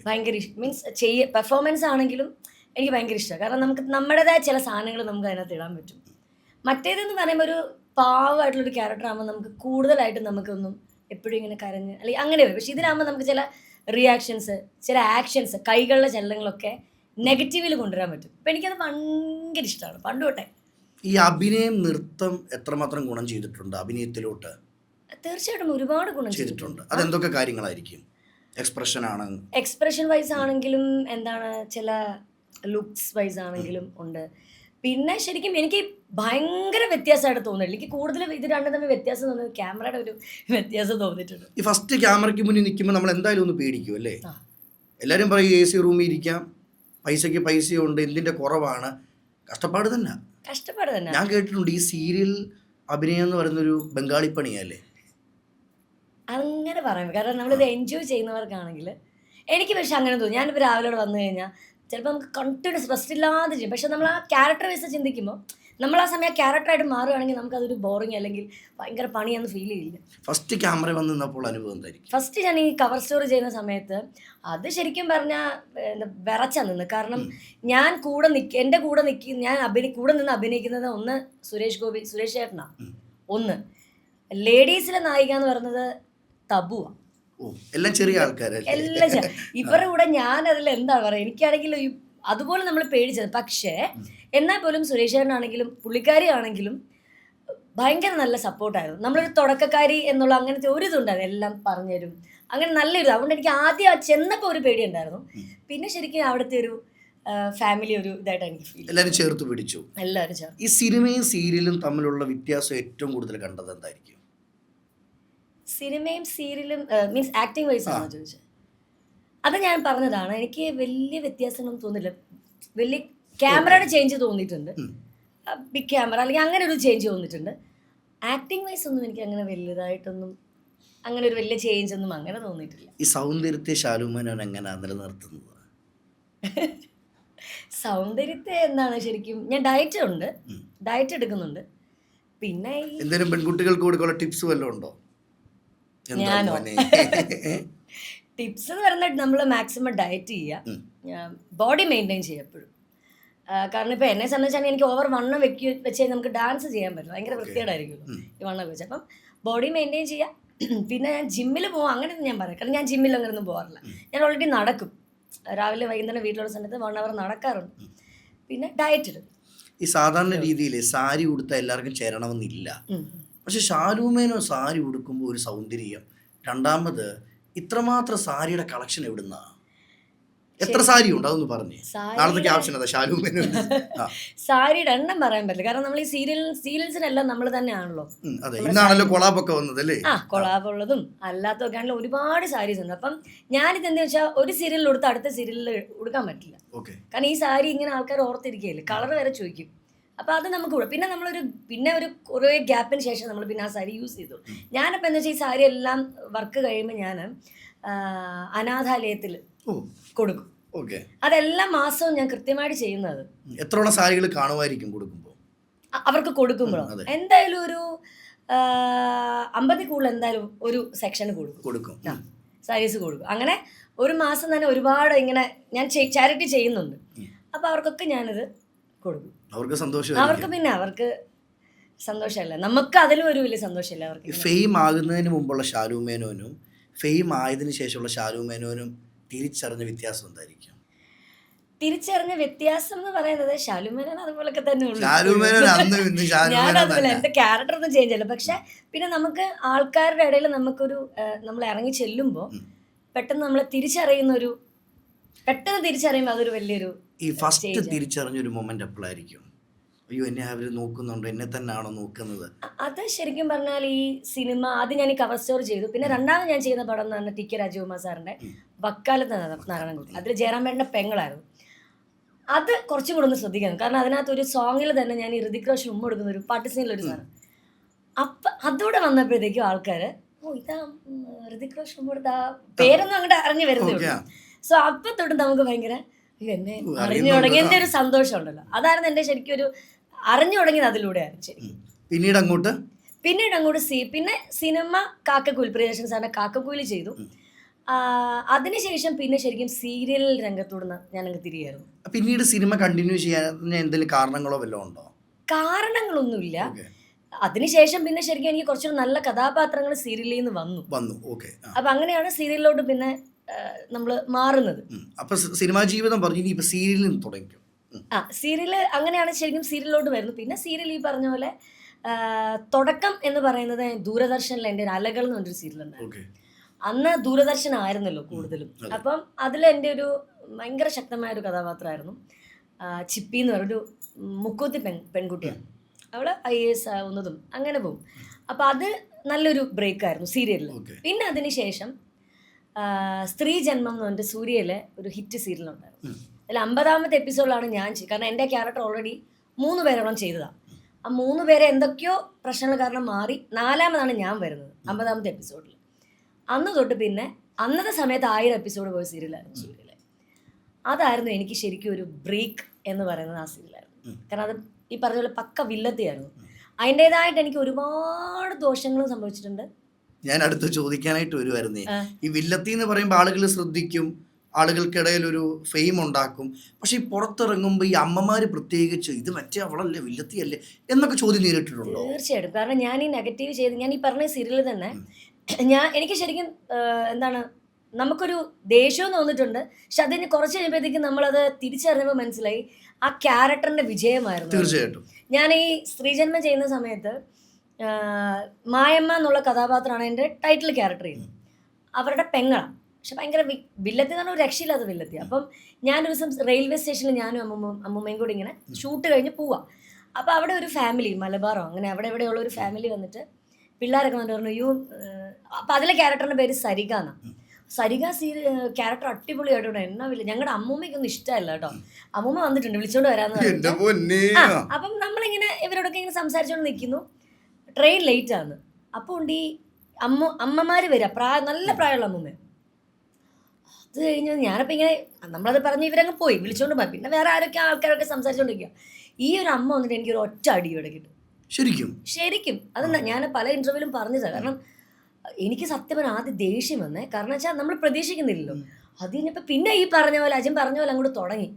ഭയങ്കര മീൻസ് പെർഫോമൻസ് ആണെങ്കിലും എനിക്ക് ഭയങ്കര ഇഷ്ടമാണ്. കാരണം നമുക്ക് നമ്മുടേതായ ചില സാധനങ്ങൾ നമുക്ക് അതിനകത്ത് ഇടാൻ പറ്റും. മറ്റേതെന്ന് പറയുമ്പോൾ ഒരു പാവമായിട്ടുള്ളൊരു ക്യാരക്ടർ ആകുമ്പോൾ നമുക്ക് കൂടുതലായിട്ട് നമുക്കൊന്നും എപ്പോഴും ഇങ്ങനെ കരഞ്ഞ് അല്ലെങ്കിൽ അങ്ങനെ വരും. പക്ഷെ ഇതിനാകുമ്പോൾ നമുക്ക് ചില റിയാക്ഷൻസ്, ചില ആക്ഷൻസ്, കൈകളുടെ ചലനങ്ങളൊക്കെ നെഗറ്റീവിൽ കൊണ്ടുവരാൻ പറ്റും. അപ്പം എനിക്കത് ഭയങ്കര ഇഷ്ടമാണ് പണ്ട് തൊട്ടേ. ഈ അഭിനയം, നൃത്തം എത്രമാത്രം ഗുണം ചെയ്തിട്ടുണ്ട് അഭിനയത്തിലോട്ട്? തീർച്ചയായിട്ടും ഒരുപാട് ഗുണം ചെയ്തിട്ടുണ്ട്. അതെന്തൊക്കെ കാര്യങ്ങളായിരിക്കും? എക്സ്പ്രഷൻ വൈസ് ആണെങ്കിലും എന്താണ്, ചില ലുക്സ് വൈസ് ആണെങ്കിലും ഉണ്ട്. പിന്നെ ശരിക്കും എനിക്ക് ഭയങ്കര വ്യത്യാസമായിട്ട് തോന്നില്ല. എനിക്ക് കൂടുതൽ ഇത് രണ്ടും തമ്മിൽ വ്യത്യാസം തോന്നുന്നത് ക്യാമറയുടെ ഒരു വ്യത്യാസം തോന്നിയിട്ടുണ്ട്. ഈ ഫസ്റ്റ് ക്യാമറയ്ക്ക് മുന്നിൽ നിൽക്കുമ്പോൾ നമ്മൾ എന്തായാലും ഒന്ന് പേടിക്കും അല്ലേ? എല്ലാവരും പറയും AC റൂമിൽ ഇരിക്കാം, പൈസയ്ക്ക് പൈസയുണ്ട്, എന്തിൻ്റെ കുറവാണ്. കഷ്ടപ്പാട് തന്നെ. ഞാൻ കേട്ടിട്ടുണ്ട് ഈ സീരിയൽ അഭിനയം എന്ന് പറയുന്നൊരു ബംഗാളി പണിയല്ലേ? അങ്ങനെ പറയാം. കാരണം നമ്മളിത് എൻജോയ് ചെയ്യുന്നവർക്കാണെങ്കിൽ എനിക്ക് പക്ഷെ അങ്ങനെ തോന്നും. ഞാനിപ്പോൾ രാവിലെ വന്നു കഴിഞ്ഞാൽ ചിലപ്പോൾ നമുക്ക് കണ്ടിന്യൂസ് റെസ്റ്റ് ഇല്ലാതെ ചെയ്യും. പക്ഷെ നമ്മൾ ആ ക്യാരക്ടർ വെച്ച് ചിന്തിക്കുമ്പോൾ നമ്മൾ ആ സമയം ക്യാരക്ടറായിട്ട് മാറുകയാണെങ്കിൽ നമുക്കതൊരു ബോറിങ് അല്ലെങ്കിൽ ഭയങ്കര പണിയൊന്നും ഫീൽ ചെയ്യില്ല. ഫസ്റ്റ് ക്യാമറ വന്ന് നിന്നപ്പോൾ അനുഭവം എന്തായിരിക്കും? ഫസ്റ്റ് ഞാൻ ഈ കവർ സ്റ്റോറി ചെയ്യുന്ന സമയത്ത് അത് ശരിക്കും പറഞ്ഞാൽ വിറച്ചാ നിന്ന്. കാരണം ഞാൻ എൻ്റെ കൂടെ ഞാൻ കൂടെ നിന്ന് അഭിനയിക്കുന്നത് ഒന്ന് സുരേഷ് ചേട്ടനാ. ഒന്ന് ലേഡീസിലെ നായിക എന്ന് പറയുന്നത് തബുവാ. എല്ലാം ചെറിയ ആൾക്കാരല്ലേ? എല്ലാം ഇവരുടെ കൂടെ ഞാൻ അതിൽ എന്താണ് പറയുക, എനിക്കാണെങ്കിൽ അതുപോലെ നമ്മൾ പേടിച്ചത്. പക്ഷേ എന്നാൽ പോലും സുരേഷ് ചേട്ടനാണെങ്കിലും പുള്ളിക്കാരി ആണെങ്കിലും ഭയങ്കര നല്ല സപ്പോർട്ടായിരുന്നു. നമ്മളൊരു തുടക്കക്കാരി എന്നുള്ള അങ്ങനത്തെ ഒരു ഇതുണ്ടായിരുന്നു. എല്ലാം പറഞ്ഞുതരും, അങ്ങനെ നല്ലൊരു. അതുകൊണ്ട് എനിക്ക് ആദ്യം ചെന്നപ്പോൾ ഒരു പേടി ഉണ്ടായിരുന്നു. പിന്നെ ശരിക്കും അവിടുത്തെ ഒരു ഫാമിലി ഒരു ഇതായിട്ട് എനിക്ക് ഫീൽ. എല്ലാവരും ചേർത്ത് പിടിച്ചു. എല്ലാവരും ചേർത്ത്. ഈ സിനിമയും സീരിയലും തമ്മിലുള്ള വ്യത്യാസം ഏറ്റവും കൂടുതൽ കണ്ടത് എന്തായിരിക്കും? സിനിമയും സീരിയലും മീൻസ് ആക്ടിങ് വൈസ് ആണോ ചോദിച്ചത്? അത് ഞാൻ പറഞ്ഞതാണ്. എനിക്ക് വലിയ വ്യത്യാസങ്ങളൊന്നും തോന്നില്ല. വലിയ ക്യാമറയുടെ ചേഞ്ച് തോന്നിയിട്ടുണ്ട്, ബിഗ് ക്യാമറ അല്ലെങ്കിൽ അങ്ങനെ ഒരു ചേഞ്ച് തോന്നിയിട്ടുണ്ട്. ആക്ടിങ് വൈസ് ഒന്നും എനിക്ക് അങ്ങനെ വലുതായിട്ടൊന്നും അങ്ങനെ ഒരു വലിയ ചേഞ്ച് ഒന്നും അങ്ങനെ തോന്നിയിട്ടില്ല. ഈ സൗന്ദര്യത്തെ ശാലു മേനോൻ എങ്ങനെയാണ് നിലനിർത്തുന്നത്? സൗന്ദര്യത്തെ എന്താണ്, ശരിക്കും ഞാൻ ഡയറ്റ് എടുക്കുന്നുണ്ട്. പിന്നെ എന്തെങ്കിലും പെൺകുട്ടികൾക്ക് കൊടുക്കാനുള്ള ടിപ്സ് വല്ലതും ഉണ്ടോ? ഞാനോ? ടിപ്സ് എന്ന് പറഞ്ഞാൽ നമ്മൾ മാക്സിമം ഡയറ്റ് ചെയ്യുക, ബോഡി മെയിൻറ്റെയിൻ ചെയ്യുക എപ്പോഴും. കാരണം ഇപ്പോൾ എന്നെ സംബന്ധിച്ചാണെങ്കിൽ എനിക്ക് ഓവർ വണ്ണം വെച്ച് നമുക്ക് ഡാൻസ് ചെയ്യാൻ പറ്റില്ല, ഭയങ്കര വൃത്തികേടായിരിക്കും ഈ വണ്ണം വെച്ച്. അപ്പം ബോഡി മെയിൻറ്റെയിൻ ചെയ്യുക. പിന്നെ ഞാൻ ജിമ്മിൽ പോകാം, അങ്ങനെയൊന്നും ഞാൻ പറയാം. കാരണം ഞാൻ ജിമ്മിൽ അങ്ങനെയൊന്നും പോകാറില്ല. ഞാൻ ഓൾറെഡി നടക്കും, രാവിലെ വൈകുന്നേരം വീട്ടിലുള്ള സമയത്ത് 1 hour നടക്കാറുണ്ട്. പിന്നെ ഡയറ്റ് എടുക്കും. ഈ സാധാരണ രീതിയിൽ സാരി ഉടുത്താൽ എല്ലാവർക്കും ചേരണമെന്നില്ല. പക്ഷെ ശാലു മേനോൻ സാരി ഉടുക്കുമ്പോൾ ഒരു സൗന്ദര്യം. രണ്ടാമത് ഇത്രമാത്രം സാരിയുടെ കളക്ഷൻ എവിടുന്നാ? എത്ര സാരി ഉണ്ട് അതൊന്ന് പറഞ്ഞേ. നാളത്തെ ക്യാപ്ഷൻ അതാ, ശാലു മേനോൻ. സാരിയുടെ എണ്ണം പറയാൻ പറ്റില്ല, കാരണം നമ്മൾ ഈ സീരിയൽസിനെല്ലാം നമ്മൾ തന്നെയാണല്ലോ. അതെ, ഇന്നാണല്ലോ കൊളാബൊക്കെ വന്നതല്ലേ? കൊളാബ് ഉള്ളതും അല്ലാത്തതൊക്കെ ആണല്ലോ ഒരുപാട് സാരീസ് ഉണ്ട്. അപ്പം ഞാനിത് എന്താ വെച്ചാൽ ഒരു സീരിയലിൽ കൊടുത്ത് അടുത്ത സീരിയലിൽ ഉടുക്കാൻ പറ്റില്ല. കാരണം ഈ സാരി ഇങ്ങനെ ആൾക്കാർ ഓർത്തിരിക്കുകയല്ലേ, കളർ വരെ ചോദിക്കും. അപ്പോൾ അത് നമുക്ക് കൂടെ പിന്നെ ഒരു കുറേ ഗ്യാപ്പിന് ശേഷം നമ്മൾ പിന്നെ ആ സാരി യൂസ് ചെയ്തു. ഞാനിപ്പോൾ എന്താ വെച്ചാൽ ഈ സാരി എല്ലാം വർക്ക് കഴിയുമ്പോൾ ഞാൻ അനാഥാലയത്തിൽ കൊടുക്കും. അതെല്ലാം മാസവും ഞാൻ കൃത്യമായിട്ട് ചെയ്യുന്നത്. എത്ര സാരികൾ കാണുമായിരിക്കും കൊടുക്കുമ്പോൾ? അവർക്ക് കൊടുക്കുമ്പോഴോ എന്തായാലും ഒരു 50 കൂടുതൽ എന്തായാലും ഒരു സെക്ഷന് കൊടുക്കും, സാരീസ് കൊടുക്കും. അങ്ങനെ ഒരു മാസം തന്നെ ഒരുപാട് ഇങ്ങനെ ഞാൻ ചാരിറ്റി ചെയ്യുന്നുണ്ട്. അപ്പോൾ അവർക്കൊക്കെ ഞാനിത് കൊടുക്കും. അവർക്ക് സന്തോഷം. അവർക്ക് പിന്നെ സന്തോഷമല്ല, നമുക്ക് അതിലും ഒരു വലിയ സന്തോഷമില്ല അവർക്ക്. ഫെയിം ആകുന്നതിന് മുമ്പുള്ള ഷാലു മേനോനും ഫെയിം ആയതിനു ശേഷമുള്ള ഷാലു മേനോനും തിരിച്ചറിഞ്ഞ വ്യത്യാസം എന്തായിരിക്കും? തിരിച്ചറിഞ്ഞ വ്യത്യാസം എന്ന് പറയുന്നത് ഷാലു മേനോൻ അതുപോലൊക്കെ തന്നെ ഉള്ളൂ. ഞാൻ അതുപോലെ എന്റെ ക്യാരക്ടർ ഒന്നും ചേഞ്ച് ചെയ്യില്ല. പക്ഷെ പിന്നെ നമുക്ക് ആൾക്കാരുടെ ഇടയിൽ നമുക്കൊരു നമ്മൾ ഇറങ്ങി ചെല്ലുമ്പോൾ പെട്ടെന്ന് നമ്മളെ പെട്ടെന്ന് തിരിച്ചറിയുമ്പോൾ അതൊരു വലിയൊരു ഈ ഫസ്റ്റ് തിരിച്ചറിഞ്ഞൊരു മൊമെന്റ് എപ്പോഴായിരിക്കും? അയ്യോ, എന്നെ അവർ നോക്കുന്നുണ്ടോ, എന്നെ തന്നെയാണോ നോക്കുന്നത്? അത് ശരിക്കും പറഞ്ഞാൽ ഈ സിനിമ ആദ്യം ഞാൻ ഈ കവർ സ്റ്റോറി ചെയ്തു. പിന്നെ രണ്ടാമത് ഞാൻ ചെയ്യുന്ന പടം എന്ന് പറഞ്ഞാൽ ടി കെ രാജകുമാർ സാറിന്റെ വക്കാലത്ത് നാരായണൻകുട്ടി. അതിൽ ജയറാമേട്ടന്റെ പെങ്ങളായിരുന്നു. അത് കുറച്ചും കൂടെ ഒന്ന് ശ്രദ്ധിക്കണം. കാരണം അതിനകത്ത് ഒരു സോങ്ങിൽ തന്നെ ഞാൻ ഈ ഋതിക് റോഷൻ ഉമ്മ കൊടുക്കുന്ന ഒരു പാട്ട് സീനിലൊരു സാധനം. അപ്പം അതോടെ വന്നപ്പോഴത്തേക്കും ആൾക്കാർ ഇതാ ഋതിക് റോഷൻ ഉമ്മ കൊടുത്ത പേരൊന്നും അങ്ങോട്ട് അറിഞ്ഞു വരുന്നേ. സോ അപ്പൊ തൊട്ട് നമുക്ക് ഭയങ്കര എന്നെ അറിഞ്ഞു തുടങ്ങിയതിന്റെ ഒരു സന്തോഷം ഉണ്ടല്ലോ. അതായിരുന്നു എന്റെ ശരിക്കും ഒരു അറിഞ്ഞു തുടങ്ങിയത് അതിലൂടെയാണ്. ശരി, പിന്നീട് അങ്ങോട്ട് പിന്നെ സിനിമ കാക്കക്കുയിൽ, പ്രിയദർശൻ സാറിന്റെ കാക്കക്കുയിൽ ചെയ്തു. അതിനുശേഷം പിന്നെ ശരിക്കും സീരിയൽ രംഗത്തോട് ഞാനങ്ങ് തിരികെയായിരുന്നു. പിന്നീട് സിനിമ കണ്ടിന്യൂ ചെയ്യാൻ എന്തെങ്കിലും കാരണങ്ങളോ വല്ലതും ഉണ്ടോ? കാരണങ്ങളൊന്നുമില്ല. അതിനുശേഷം പിന്നെ ശരിക്കും എനിക്ക് കുറച്ചുകൂടി നല്ല കഥാപാത്രങ്ങൾ സീരിയലിൽ നിന്ന് വന്നു. അപ്പൊ അങ്ങനെയാണ് സീരിയലിലോട്ട് പിന്നെ നമ്മൾ മാറുന്നത്. അപ്പൊ സിനിമാ ജീവിതം പറഞ്ഞു ഇപ്പൊ സീരിയലിൽ തുടങ്ങിക്കും. സീരിയല് അങ്ങനെയാണ് ശരിക്കും സീരിയലിലോട്ട് വരുന്നത്. പിന്നെ സീരിയൽ ഈ പറഞ്ഞ പോലെ തുടക്കം എന്ന് പറയുന്നത് ദൂരദർശനിൽ എൻ്റെ ഒരു അലകൾ എന്ന് പറഞ്ഞൊരു സീരിയൽ ഉണ്ടായിരുന്നു. അന്ന് ദൂരദർശൻ ആയിരുന്നല്ലോ കൂടുതലും. അപ്പം അതിൽ എൻ്റെ ഒരു ഭയങ്കര ശക്തമായ ഒരു കഥാപാത്രമായിരുന്നു ചിപ്പി എന്ന് പറഞ്ഞൊരു മുക്കൂത്തി പെൺകുട്ടിയാണ്. അവൾ IAS ആവുന്നതും അങ്ങനെ പോകും. അപ്പം അത് നല്ലൊരു ബ്രേക്കായിരുന്നു സീരിയലിൽ. പിന്നെ അതിനുശേഷം സ്ത്രീ ജന്മം എന്ന് പറഞ്ഞിട്ട് സൂര്യയിലെ ഒരു ഹിറ്റ് സീരിയൽ ഉണ്ടായിരുന്നു. അതിൽ 50ാമത്തെ എപ്പിസോഡിലാണ് ഞാൻ കാരണം എൻ്റെ ക്യാരക്ടർ ഓൾറെഡി 3 പേരോളം ചെയ്തതാണ്. ആ 3 പേരെ എന്തൊക്കെയോ പ്രശ്നങ്ങൾ കാരണം മാറി 4ാമതാണ് ഞാൻ വരുന്നത് 50ാമത്തെ എപ്പിസോഡിൽ. അന്ന് തൊട്ട് പിന്നെ അന്നത്തെ സമയത്ത് 1000 എപ്പിസോഡ് പോയ സീരിയലായിരുന്നു സൂര്യയിലെ. അതായിരുന്നു എനിക്ക് ശരിക്കും ഒരു ബ്രേക്ക് എന്ന് പറയുന്നത് ആ സീരിയലായിരുന്നു. കാരണം അത് ഈ പറഞ്ഞ പോലെ പക്ക വില്ലത്തിയായിരുന്നു. അതിൻ്റെതായിട്ട് എനിക്ക് ഒരുപാട് ദോഷങ്ങളും സംഭവിച്ചിട്ടുണ്ട്. ഞാൻ അടുത്ത് ചോദിക്കാനായിട്ട് വരുമായിരുന്നേ, ഈ വില്ലത്തി എന്ന് പറയുമ്പോൾ ആളുകൾ ശ്രദ്ധിക്കും, ആളുകൾക്കിടയിൽ ഒരു ഫെയിം ഉണ്ടാക്കും. പക്ഷെ ഈ പുറത്തിറങ്ങുമ്പോൾ ഈ അമ്മമാര് പ്രത്യേകിച്ച് ഇത് മറ്റേ അവളല്ലേ വില്ലത്തിയല്ലേ എന്നൊക്കെ ചോദ്യം നേരിട്ടിട്ടുണ്ടോ? തീർച്ചയായിട്ടും. കാരണം ഞാൻ ഈ നെഗറ്റീവ് ചെയ്ത് ഞാൻ ഈ പറഞ്ഞ സീരിയലിൽ തന്നെ എനിക്ക് ശരിക്കും എന്താണ് നമുക്കൊരു ദേഷ്യവും തോന്നിയിട്ടുണ്ട്. പക്ഷെ അതിന് കുറച്ച് കഴിയുമ്പോഴത്തേക്കും നമ്മളത് തിരിച്ചറിഞ്ഞപ്പോൾ മനസ്സിലായി ആ ക്യാരക്ടറിന്റെ വിജയമായിരുന്നു. തീർച്ചയായിട്ടും. ഞാൻ ഈ സ്ത്രീജന്മം ചെയ്യുന്ന സമയത്ത് മായമ്മ എന്നുള്ള കഥാപാത്രമാണ് എൻ്റെ ടൈറ്റിൽ ക്യാരക്ടർ ചെയ്യുന്നത്. അവരുടെ പെങ്ങളാണ്. പക്ഷെ ഭയങ്കര വില്ലത്തി എന്ന് പറഞ്ഞാൽ ഒരു രക്ഷയില്ലാത്ത വില്ലത്തി. അപ്പം ഞാനൊരു ദിവസം റെയിൽവേ സ്റ്റേഷനിൽ ഞാനും അമ്മൂമ്മയും കൂടി ഇങ്ങനെ ഷൂട്ട് കഴിഞ്ഞ് പോവാം. അപ്പോൾ അവിടെ ഒരു ഫാമിലി മലബാറോ അങ്ങനെ അവിടെ എവിടെയുള്ള ഒരു ഫാമിലി വന്നിട്ട് പിള്ളേരൊക്കെ വന്നിട്ട് പറഞ്ഞു അപ്പം അതിലെ ക്യാരക്ടറിൻ്റെ പേര് സരിക എന്നാണ്. സരിക ക്യാരക്ടർ അടിപൊളിയായിട്ടോ എന്നാ വില്ല ഞങ്ങളുടെ അമ്മൂമ്മയ്ക്കൊന്നും ഇഷ്ടമല്ല കേട്ടോ. അമ്മൂമ്മ വന്നിട്ടുണ്ട് വിളിച്ചോണ്ട് വരാന്ന് പറഞ്ഞു. അപ്പം നമ്മളിങ്ങനെ ഇവരോടൊക്കെ ഇങ്ങനെ സംസാരിച്ചോണ്ട് നിൽക്കുന്നു. ട്രെയിൻ ലേറ്റ് ആണ്. അപ്പോൾ ഉണ്ട് ഈ അമ്മമാര് വരിക, നല്ല പ്രായമുള്ള അമ്മൂമ്മ. അത് കഴിഞ്ഞ് ഞാനപ്പോൾ ഇങ്ങനെ നമ്മളത് പറഞ്ഞ് ഇവരങ്ങ് പോയി വിളിച്ചോണ്ട് പോയി. പിന്നെ വേറെ ആൾക്കാരൊക്കെ സംസാരിച്ചോണ്ടിരിക്കുക. ഈ ഒരു അമ്മ വന്നിട്ട് എനിക്കൊരു ഒറ്റ അടി ഇവിടെ കിട്ടും. ശരിക്കും അത് ഞാൻ പല ഇന്റർവ്യൂവിലും പറഞ്ഞതാണ്. കാരണം എനിക്ക് സത്യം പറഞ്ഞാൽ ആദ്യം ദേഷ്യം വന്നേ. കാരണം വെച്ചാൽ നമ്മൾ പ്രതീക്ഷിക്കുന്നില്ലല്ലോ. അത് കഴിഞ്ഞപ്പോൾ പിന്നെ ഈ പറഞ്ഞ പോലെ അജൻ പറഞ്ഞ പോലെ അങ്ങോട്ട് തുടങ്ങി.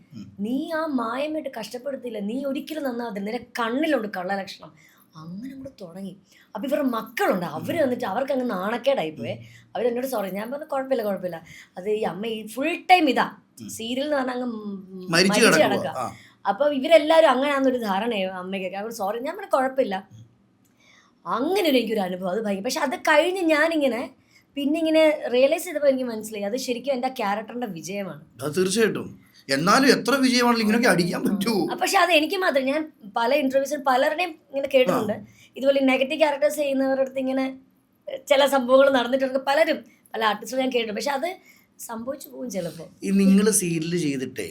നീ ആ മായമായിട്ട് കഷ്ടപ്പെടുത്തില്ല, നീ ഒരിക്കലും നന്നാവത്തില്ല, നിന്റെ കണ്ണിലുണ്ട് കള്ളലക്ഷണം, അങ്ങനെ അങ്ങോട്ട് തുടങ്ങി. അപ്പം ഇവരുടെ മക്കളുണ്ട്, അവർ വന്നിട്ട് അവർക്ക് അങ്ങ് നാണക്കേടായിപ്പോയെ. അവരെന്നോട് സോറി. ഞാൻ പറഞ്ഞു കുഴപ്പമില്ല. അത് ഈ അമ്മ ഈ ഫുൾ ടൈം ഇതാ സീരിയൽ എന്ന് പറഞ്ഞാൽ അങ്ങ് മരിച്ചു കിടക്കുക. അപ്പോൾ ഇവരെല്ലാവരും അങ്ങനെയാണെന്നൊരു ധാരണയോ അമ്മയ്ക്കൊക്കെ. അവർ സോറി. ഞാൻ പറഞ്ഞു കുഴപ്പമില്ല. അങ്ങനെ ഒരു എനിക്കൊരു അനുഭവം അത് ഭയങ്കര. പക്ഷെ അത് കഴിഞ്ഞ് ഞാനിങ്ങനെ പിന്നെ ഇങ്ങനെ റിയലൈസ് ചെയ്തപ്പോൾ എനിക്ക് മനസ്സിലായി അത് ശരിക്കും എൻ്റെ ക്യാരക്ടറിന്റെ വിജയമാണ്. തീർച്ചയായിട്ടും. എന്നാലും എത്ര വിജയമാണെങ്കിലും ഇങ്ങനെയൊക്കെ അടിക്കാൻ പറ്റുമോ? പക്ഷെ അത് എനിക്ക് മാത്രം, ഞാൻ പല ഇന്റർവ്യൂസിൽ പലരുടെയും ഇങ്ങനെ കേട്ടിട്ടുണ്ട്. ഇതുപോലെ നെഗറ്റീവ് ക്യാരക്ടേഴ്സ് ചെയ്യുന്നവരുടെ അടുത്ത് ഇങ്ങനെ ചില സംഭവങ്ങൾ നടന്നിട്ടുണ്ട്. പല ആർട്ടിസ്റ്റുകൾ ഞാൻ കേട്ടിട്ടുണ്ട്. പക്ഷെ അത് സംഭവിച്ചു പോകും ചിലപ്പോൾ. ഈ നിങ്ങൾ സീരിയൽ ചെയ്തിട്ടേ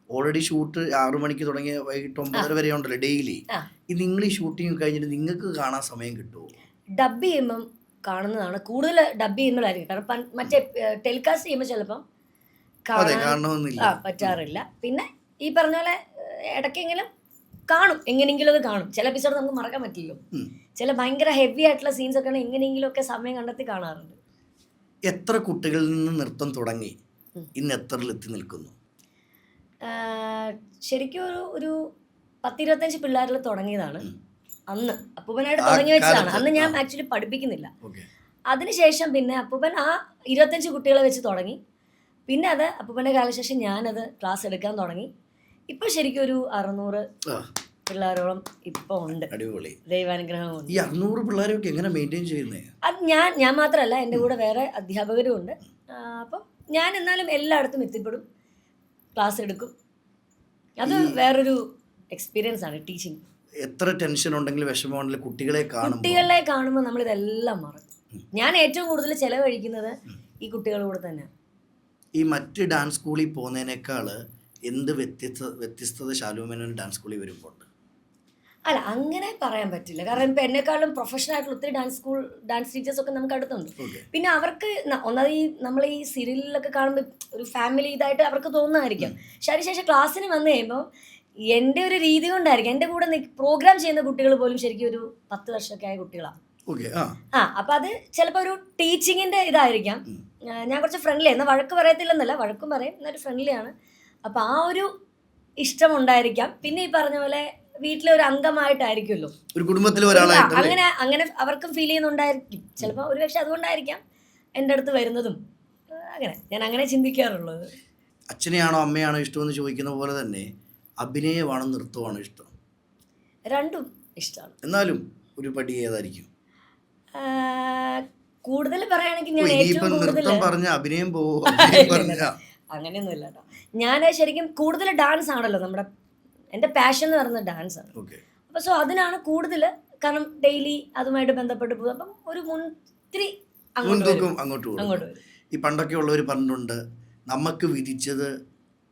ഓൾറെഡി ഷൂട്ട് 6 മണിക്ക് തുടങ്ങിയ വൈകിട്ട് 9:30 വരെ ഉണ്ടല്ലോ ഡെയിലി. നിങ്ങൾ ഈ ഷൂട്ടിങ് കഴിഞ്ഞിട്ട് നിങ്ങൾക്ക് കാണാൻ സമയം കിട്ടുമോ? ഡബ് ചെയ്യുമ്പം കാണുന്നതാണ് കൂടുതൽ. ഡബ് ചെയ്യുമ്പോഴായിരിക്കും. കാരണം മറ്റേ ടെലികാസ്റ്റ് ചെയ്യുമ്പോൾ ചിലപ്പം പറ്റാറില്ല. പിന്നെ ഈ പറഞ്ഞ പോലെ ഇടയ്ക്കെങ്കിലും കാണും, എങ്ങനെയെങ്കിലും അത് കാണും. ചില എപ്പിസോഡ് നമുക്ക് മറക്കാൻ പറ്റില്ലല്ലോ. ചില ഭയങ്കര ഹെവി ആയിട്ടുള്ള സീൻസ് ഒക്കെ എങ്ങനെയെങ്കിലും ഒക്കെ സമയം കണ്ടെത്തി കാണാറുണ്ട്. എത്ര കുട്ടികളിൽ നിന്ന് നൃത്തം തുടങ്ങി ഇന്ന് എത്രയിലെത്തി നിൽക്കുന്നു? ശരിക്കും ഒരു 10-25 പിള്ളേരിൽ തുടങ്ങിയതാണ്. അന്ന് അപ്പൂപ്പനായിട്ട് തുടങ്ങി വെച്ചതാണ്. അന്ന് ഞാൻ ആക്ച്വലി പഠിപ്പിക്കുന്നില്ല. അതിനുശേഷം പിന്നെ അപ്പൂപ്പൻ ആ 25 കുട്ടികളെ വെച്ച് തുടങ്ങി. പിന്നെ അത് അപ്പൂപ്പൻ്റെ കാലശേഷം ഞാനത് ക്ലാസ് എടുക്കാൻ തുടങ്ങി. ഇപ്പൊ ശരിക്കും ഒരു 600 പിള്ളേരോളം ഇപ്പൊ ഉണ്ട്. അടിപൊളി, ദൈവാനുഗ്രഹം ഉണ്ട്. ഈ 600 പിള്ളേരൊക്കെ എങ്ങനെ മെയിൻറ്റെയിൻ ചെയ്യുന്നത്? അത് ഞാൻ മാത്രമല്ല, എൻ്റെ കൂടെ വേറെ അധ്യാപകരും ഉണ്ട്. അപ്പം ഞാൻ എന്നാലും എല്ലായിടത്തും എത്തിപ്പെടും, ക്ലാസ് എടുക്കും. അത് വേറൊരു എക്സ്പീരിയൻസ് ആണ് ടീച്ചിങ്. എത്ര ടെൻഷൻ ഉണ്ടെങ്കിലും വിഷമമുണ്ടെങ്കിലും കുട്ടികളെ കാണുമ്പോൾ നമ്മളിതെല്ലാം മറക്കും. ഞാൻ ഏറ്റവും കൂടുതൽ ചെലവഴിക്കുന്നത് ഈ കുട്ടികളോട് തന്നെയാണ്. ഈ മറ്റ് ഡാൻസ് സ്കൂളിൽ പോകുന്നതിനേക്കാൾ എന്ത് വ്യത്യസ്തത ശാലു ഡാൻസ് സ്കൂളിൽ വരുമ്പോൾ? അല്ല, അങ്ങനെ പറയാൻ പറ്റില്ല. കാരണം ഇപ്പം എന്നെക്കാളും പ്രൊഫഷണൽ ആയിട്ടുള്ള ഒത്തിരി ഡാൻസ് ടീച്ചേഴ്സ് ഒക്കെ നമുക്ക് അടുത്തുണ്ട്. പിന്നെ അവർക്ക് ഒന്നാമത് നമ്മൾ ഈ സീരിയലിലൊക്കെ കാണുമ്പോൾ ഒരു ഫാമിലി ഇതായിട്ട് അവർക്ക് തോന്നുന്നതായിരിക്കും. പക്ഷെ അതിനുശേഷം ക്ലാസ്സിന് വന്നു കഴിയുമ്പോൾ എൻ്റെ ഒരു രീതി കൊണ്ടായിരിക്കും. എൻ്റെ കൂടെ പ്രോഗ്രാം ചെയ്യുന്ന കുട്ടികൾ പോലും ശരിക്കും ഒരു 10 വർഷമൊക്കെ ആയ കുട്ടികളാണ്. അപ്പം അത് ചിലപ്പോൾ ഒരു ടീച്ചിങ്ങിൻ്റെ ഇതായിരിക്കാം. ഞാൻ കുറച്ച് ഫ്രണ്ട്ലി, എന്നാൽ വഴക്ക് പറയത്തില്ലെന്നല്ല, വഴക്കും പറയും, എന്നൊരു ഫ്രണ്ട്ലിയാണ്. അപ്പം ആ ഒരു ഇഷ്ടം ഉണ്ടായിരിക്കാം. പിന്നെ ഈ പറഞ്ഞ പോലെ വീട്ടിലെ ഒരു അംഗമായിട്ടായിരിക്കുമല്ലോ, ഒരു കുടുംബത്തിലെ ഒരാളായിട്ട് അങ്ങനെ അവർക്കും ഫീൽ ചെയ്യുന്നുണ്ടായിരിക്കും. ചിലപ്പോൾ ഒരു പക്ഷെ അതുകൊണ്ടായിരിക്കാം എൻ്റെ അടുത്ത് വരുന്നതും. ഞാൻ അങ്ങനെ ചിന്തിക്കാറുള്ളത്. അച്ഛനെയാണോ അമ്മയാണോ ഇഷ്ടമെന്ന് ചോദിക്കുന്ന പോലെ തന്നെ അഭിനയമാണോ നൃത്തമാണോ ഇഷ്ടം? രണ്ടും ഇഷ്ടമാണ്. എന്നാലും ഒരു പടി ഏതായിരിക്കും? കൂടുതൽ പറയുകയാണെങ്കിൽ ഞാൻ ഏറ്റവും കൂടുതൽ അഭിനയം അങ്ങനെയൊന്നും ഇല്ല കേട്ടോ. ഞാൻ ശരിക്കും കൂടുതൽ ഡാൻസ് ആണല്ലോ എൻ്റെ പാഷൻ എന്ന് പറയുന്നത് ഡാൻസ് ആണ്. അപ്പോൾ സോ അതിനാണ് കൂടുതൽ, കാരണം ഡെയിലി അതുമായിട്ട് ബന്ധപ്പെട്ട് പോകും. അപ്പം ഒരു മുൻതിരി അങ്ങോട്ട് വരും. ഈ പണ്ടൊക്കെ ഉള്ളവർ പറഞ്ഞിട്ടുണ്ട്, നമുക്ക് വിധിച്ചത്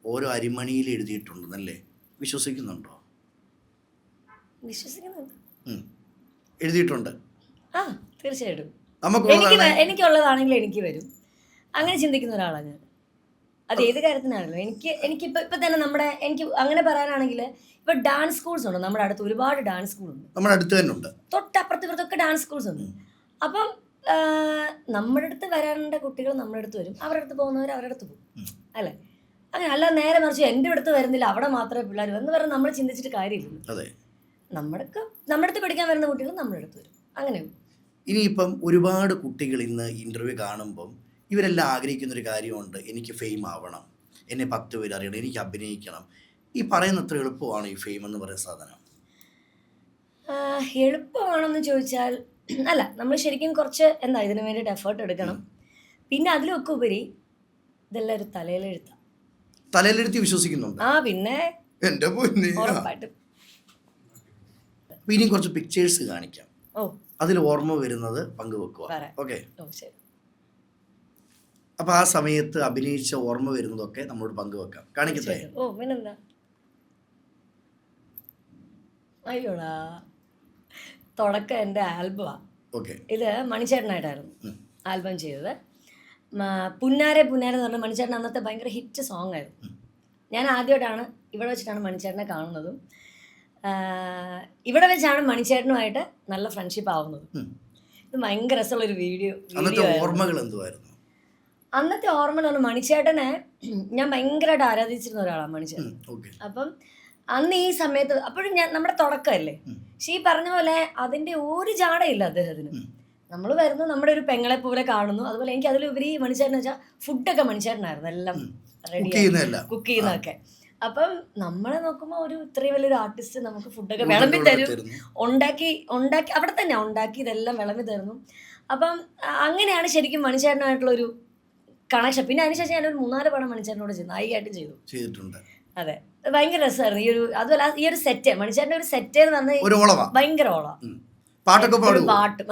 ഓരോ അരിമണിയിൽ എഴുതിയിട്ടുണ്ടെന്നല്ലേ? വിശ്വസിക്കുന്നുണ്ടോ? വിശ്വസിക്കുന്നുണ്ട്. എഴുതിയിട്ടുണ്ട്. ആ, തീർച്ചയായിട്ടും. എനിക്കുള്ളതാണെങ്കിൽ എനിക്ക് വരും. അങ്ങനെ ചിന്തിക്കുന്ന ഒരാളാണ് ഞാൻ. അത് ഏത് കാര്യത്തിനാണല്ലോ. എനിക്കിപ്പോൾ തന്നെ എനിക്ക് അങ്ങനെ പറയാനാണെങ്കിൽ ഇപ്പോൾ ഡാൻസ് സ്കൂൾസ് ഉണ്ട് നമ്മുടെ അടുത്ത്. ഒരുപാട് ഡാൻസ് സ്കൂളുണ്ട് നമ്മുടെ അടുത്ത് തന്നെ ഉണ്ട്. തൊട്ടപ്പുറത്തൊക്കെ ഡാൻസ് സ്കൂൾസ് ഉണ്ട്. അപ്പം നമ്മുടെ അടുത്ത് വരേണ്ട കുട്ടികൾ നമ്മുടെ അടുത്ത് വരും, അവരുടെ അടുത്ത് പോകുന്നവർ അവരുടെ അടുത്ത് പോകും, അല്ലേ? അങ്ങനെ അല്ല നേരെ മറിച്ച് എൻ്റെ അടുത്ത് വരുന്നില്ല, അവിടെ മാത്രമേ പിള്ളേർ എന്ന് പറഞ്ഞ് നമ്മൾ ചിന്തിച്ചിട്ട് കാര്യമില്ല. നമ്മുടെ അടുത്ത് പഠിക്കാൻ വരുന്ന കുട്ടികൾ നമ്മുടെ അടുത്ത് വരും. അങ്ങനെ ഇനിയിപ്പം ഒരുപാട് കുട്ടികൾ ഇന്ന് ഇൻ്റർവ്യൂ കാണുമ്പം ഇവരെല്ലാം ആഗ്രഹിക്കുന്നൊരു കാര്യമുണ്ട്, എനിക്ക് ഫെയിം ആവണം, എന്നെ 10 പേര് അറിയണം, എനിക്ക് അഭിനയിക്കണം. ഈ പറയുന്ന അത്ര എളുപ്പമാണ് ഈ ഫെയിം എന്ന് പറയുന്ന സാധനം? എളുപ്പമാണെന്ന് ചോദിച്ചാൽ അല്ല. നമ്മൾ ശരിക്കും കുറച്ച് ഇതിനു വേണ്ടിയിട്ട് എഫേർട്ട് എടുക്കണം. പിന്നെ അതിലൊക്കെ ഉപരി ഇതെല്ലാം ഒരു തലയിലെഴുത്തി വിശ്വസിക്കുന്നുണ്ട്. പിന്നെ എൻ്റെ പൊന്നേ, ഉറപ്പായിട്ടും. ഇനി കുറച്ച് പിക്ചേഴ്സ് കാണിക്കാം, അതിൽ ഓർമ്മ വരുന്നത് പങ്കുവെക്കുക. ഓക്കെ? അപ്പൊ ആ സമയത്ത് അഭിനയിച്ച ഓർമ്മ വരുന്നതൊക്കെ നമ്മളോട് പങ്കുവെക്കാം. കാണിക്കട്ടെ? പിന്നെന്താ. അയ്യോടാ, തുടക്കം എൻ്റെ ആൽബമാണ്. ഇത് മണിച്ചേട്ടനായിട്ടായിരുന്നു ആൽബം ചെയ്തത്. പുന്നാരെ പുന്നാരെ എന്ന് പറഞ്ഞ മണിച്ചേട്ടൻ അന്നത്തെ ഭയങ്കര ഹിറ്റ് സോങ് ആയിരുന്നു. ഞാൻ ആദ്യമായിട്ടാണ് ഇവിടെ വെച്ചിട്ടാണ് മണിച്ചേട്ടനെ കാണുന്നതും. ഇവിടെ വെച്ചാണ് മണിച്ചേട്ടനുമായിട്ട് നല്ല ഫ്രണ്ട്ഷിപ്പ് ആവുന്നത്. ഇത് ഭയങ്കര രസമുള്ളൊരു വീഡിയോ. ഓർമ്മകൾ എന്തുവായിരുന്നു അന്നത്തെ? ഓർമ്മ മണിച്ചേട്ടനെ ഞാൻ ഭയങ്കരമായിട്ട് ആരാധിച്ചിരുന്ന ഒരാളാണ് മണിച്ചേട്ടൻ. അപ്പം അന്ന് ഈ സമയത്ത് അപ്പോഴും നമ്മുടെ തുടക്കമല്ലേ, പക്ഷെ ഈ പറഞ്ഞ പോലെ അതിൻ്റെ ഒരു ജാടയില്ല അദ്ദേഹത്തിന്. നമ്മൾ വരുന്നു, നമ്മുടെ ഒരു പെങ്ങളെ പോലെ കാണുന്നു. അതുപോലെ എനിക്ക് അതിലുപരി മണിച്ചേട്ടൻ വെച്ചാൽ ഫുഡൊക്കെ മണിച്ചേട്ടനായിരുന്നു എല്ലാം റെഡി കുക്ക് ചെയ്യുന്നതൊക്കെ. അപ്പം നമ്മളെ നോക്കുമ്പോൾ ഒരു ഇത്രയും വലിയൊരു ആർട്ടിസ്റ്റ് നമുക്ക് ഫുഡൊക്കെ വിളമ്പി തരും, ഉണ്ടാക്കി അവിടെ തന്നെ ഉണ്ടാക്കി ഇതെല്ലാം വിളമ്പി തരുന്നു. അപ്പം അങ്ങനെയാണ് ശരിക്കും മണിച്ചേട്ടനായിട്ടുള്ളൊരു കണക്ഷൻ. പിന്നെ അതിനുശേഷം ഞാനൊരു 3-4 പടം മണിച്ചേട്ടനോട് ചെയ്തു, നായികയായിട്ടും ചെയ്തിട്ടുണ്ട്. അതെ, ഭയങ്കര രസമായിരുന്നു ഈ ഒരു. അതുപോലെ ഈ ഒരു സെറ്റ്, മണിച്ചേട്ടൻ്റെ ഒരു സെറ്റ് എന്ന് പറഞ്ഞാൽ ഭയങ്കര പാട്ടും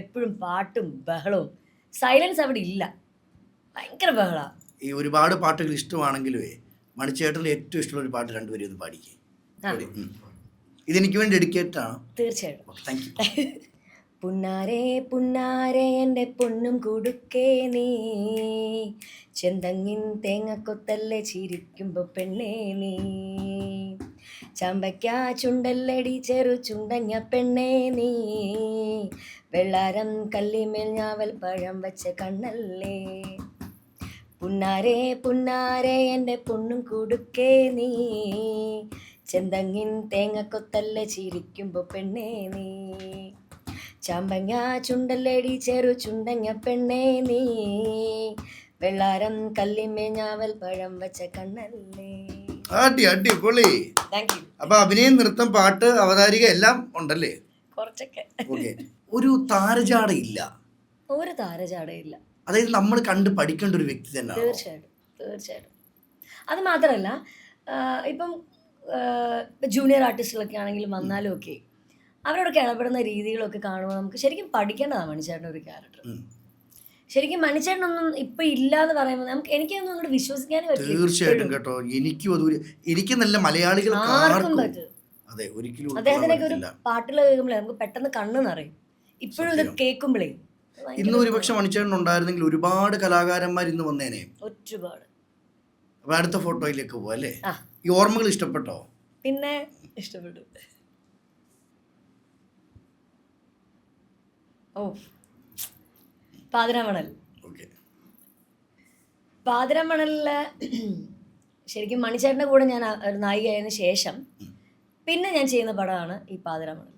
എപ്പോഴും പാട്ടും ബഹളവും, സൈലൻസ് അവിടെ ഇല്ല, ഭയങ്കര ബഹളാ. ഈ ഒരുപാട് പാട്ടുകൾ ഇഷ്ടമാണെങ്കിലും മണിച്ചേട്ടനിൽ ഏറ്റവും ഇഷ്ടമുള്ള ഒരു പാട്ട് രണ്ടുപേരും ഒന്ന് പാടിക്കേ. ഇതെനിക്ക് വേണ്ടി ഡെഡിക്കേറ്റ് ആണ്. തീർച്ചയായിട്ടും. Thank you. പുന്നാരേ പുന്നാരേ എൻ്റെ പൊന്നും കൊടുക്കേ നീ, ചെന്തങ്ങിൻ തേങ്ങക്കൊത്തല്ലേ ചിരിക്കുമ്പോൾ പെണ്ണേ നീ, ചമ്പയ്ക്കാ ചുണ്ടല്ലടി ചെറു ചുണ്ടങ്ങ പെണ്ണേ നീ, വെള്ളാരം കല്ലിമേൽ ഞാവൽ പഴം വച്ച കണ്ണല്ലേ, പുന്നാരേ പുന്നാരേ എൻ്റെ പൊന്നും കൊടുക്കേ നീ, ചെന്തങ്ങിൻ തേങ്ങക്കൊത്തല്ല ചിരിക്കുമ്പോ പെണ്ണേ നീ, ചാമ്പങ്ങ ചുണ്ടല്ലേടി ചെറു ചുണ്ടങ്ങ പെണ്ണേ നീ, വെള്ളാരം കല്ലിമേഞ്ഞാവൽ പഴം വെച്ച കണ്ണല്ലേ. അടിപൊളി. അപ്പൊ അഭിനയം, നൃത്തം, പാട്ട്, അവതാരിക എല്ലാം ഉണ്ടല്ലേ? കുറച്ചൊക്കെ. ഓക്കെ. ഒരു താരജാട ഇല്ല? ഒരു താരജാടയില്ല. അതായത് നമ്മൾ കണ്ട് പഠിക്കേണ്ട ഒരു വ്യക്തി തന്നെ. തീർച്ചയായിട്ടും. അത് മാത്രമല്ല, ഇപ്പം ജൂനിയർ ആർട്ടിസ്റ്റുകളൊക്കെ ആണെങ്കിലും വന്നാലും ഒക്കെ അവരോടൊക്കെ ഇടപെടുന്ന രീതികളൊക്കെ കാണുമ്പോൾ നമുക്ക് ശരിക്കും പഠിക്കേണ്ടതാണ് മണിച്ചേട്ടൻ്റെ ഒരു ക്യാരക്ടർ. ശരിക്കും മണിച്ചേട്ടനൊന്നും ഇപ്പൊ ഇല്ലാന്ന് പറയുമ്പോൾ നമുക്ക് എനിക്കൊന്നും അങ്ങോട്ട് വിശ്വസിക്കാനേ പറ്റില്ല. തീർച്ചയായിട്ടും കേട്ടോ. എനിക്ക് നല്ല മലയാളികൾ ആർക്കും പറ്റും. അദ്ദേഹത്തിനൊക്കെ ഒരു പാട്ടുകൾ കേൾക്കുമ്പോഴേ നമുക്ക് പെട്ടെന്ന് കണ്ണ് നിറയും. ഇപ്പോഴും ഇത് കേൾക്കുമ്പോഴേ. ഇന്ന് ഒരുപക്ഷെ മണിച്ചേട്ടൻ ഉണ്ടായിരുന്നെങ്കിൽ ഒരുപാട് കലാകാരന്മാർ ഇന്ന് വന്നേനെ. ഒരുപാട്. അപ്പൊ അടുത്ത ഫോട്ടോയിലേക്ക് പോവാ അല്ലേ? ഈ ഓർമ്മകൾ ഇഷ്ടപ്പെട്ടോ? പിന്നെ ഇഷ്ടപ്പെട്ടു. ഓ, പാതിരാമണൽ. പാതിരാമണലില് ശരിക്കും മണിച്ചേട്ടൻ്റെ കൂടെ ഞാൻ ഒരു നായികയായതിനു ശേഷം പിന്നെ ഞാൻ ചെയ്യുന്ന പടമാണ് ഈ പാതിരാമണൽ.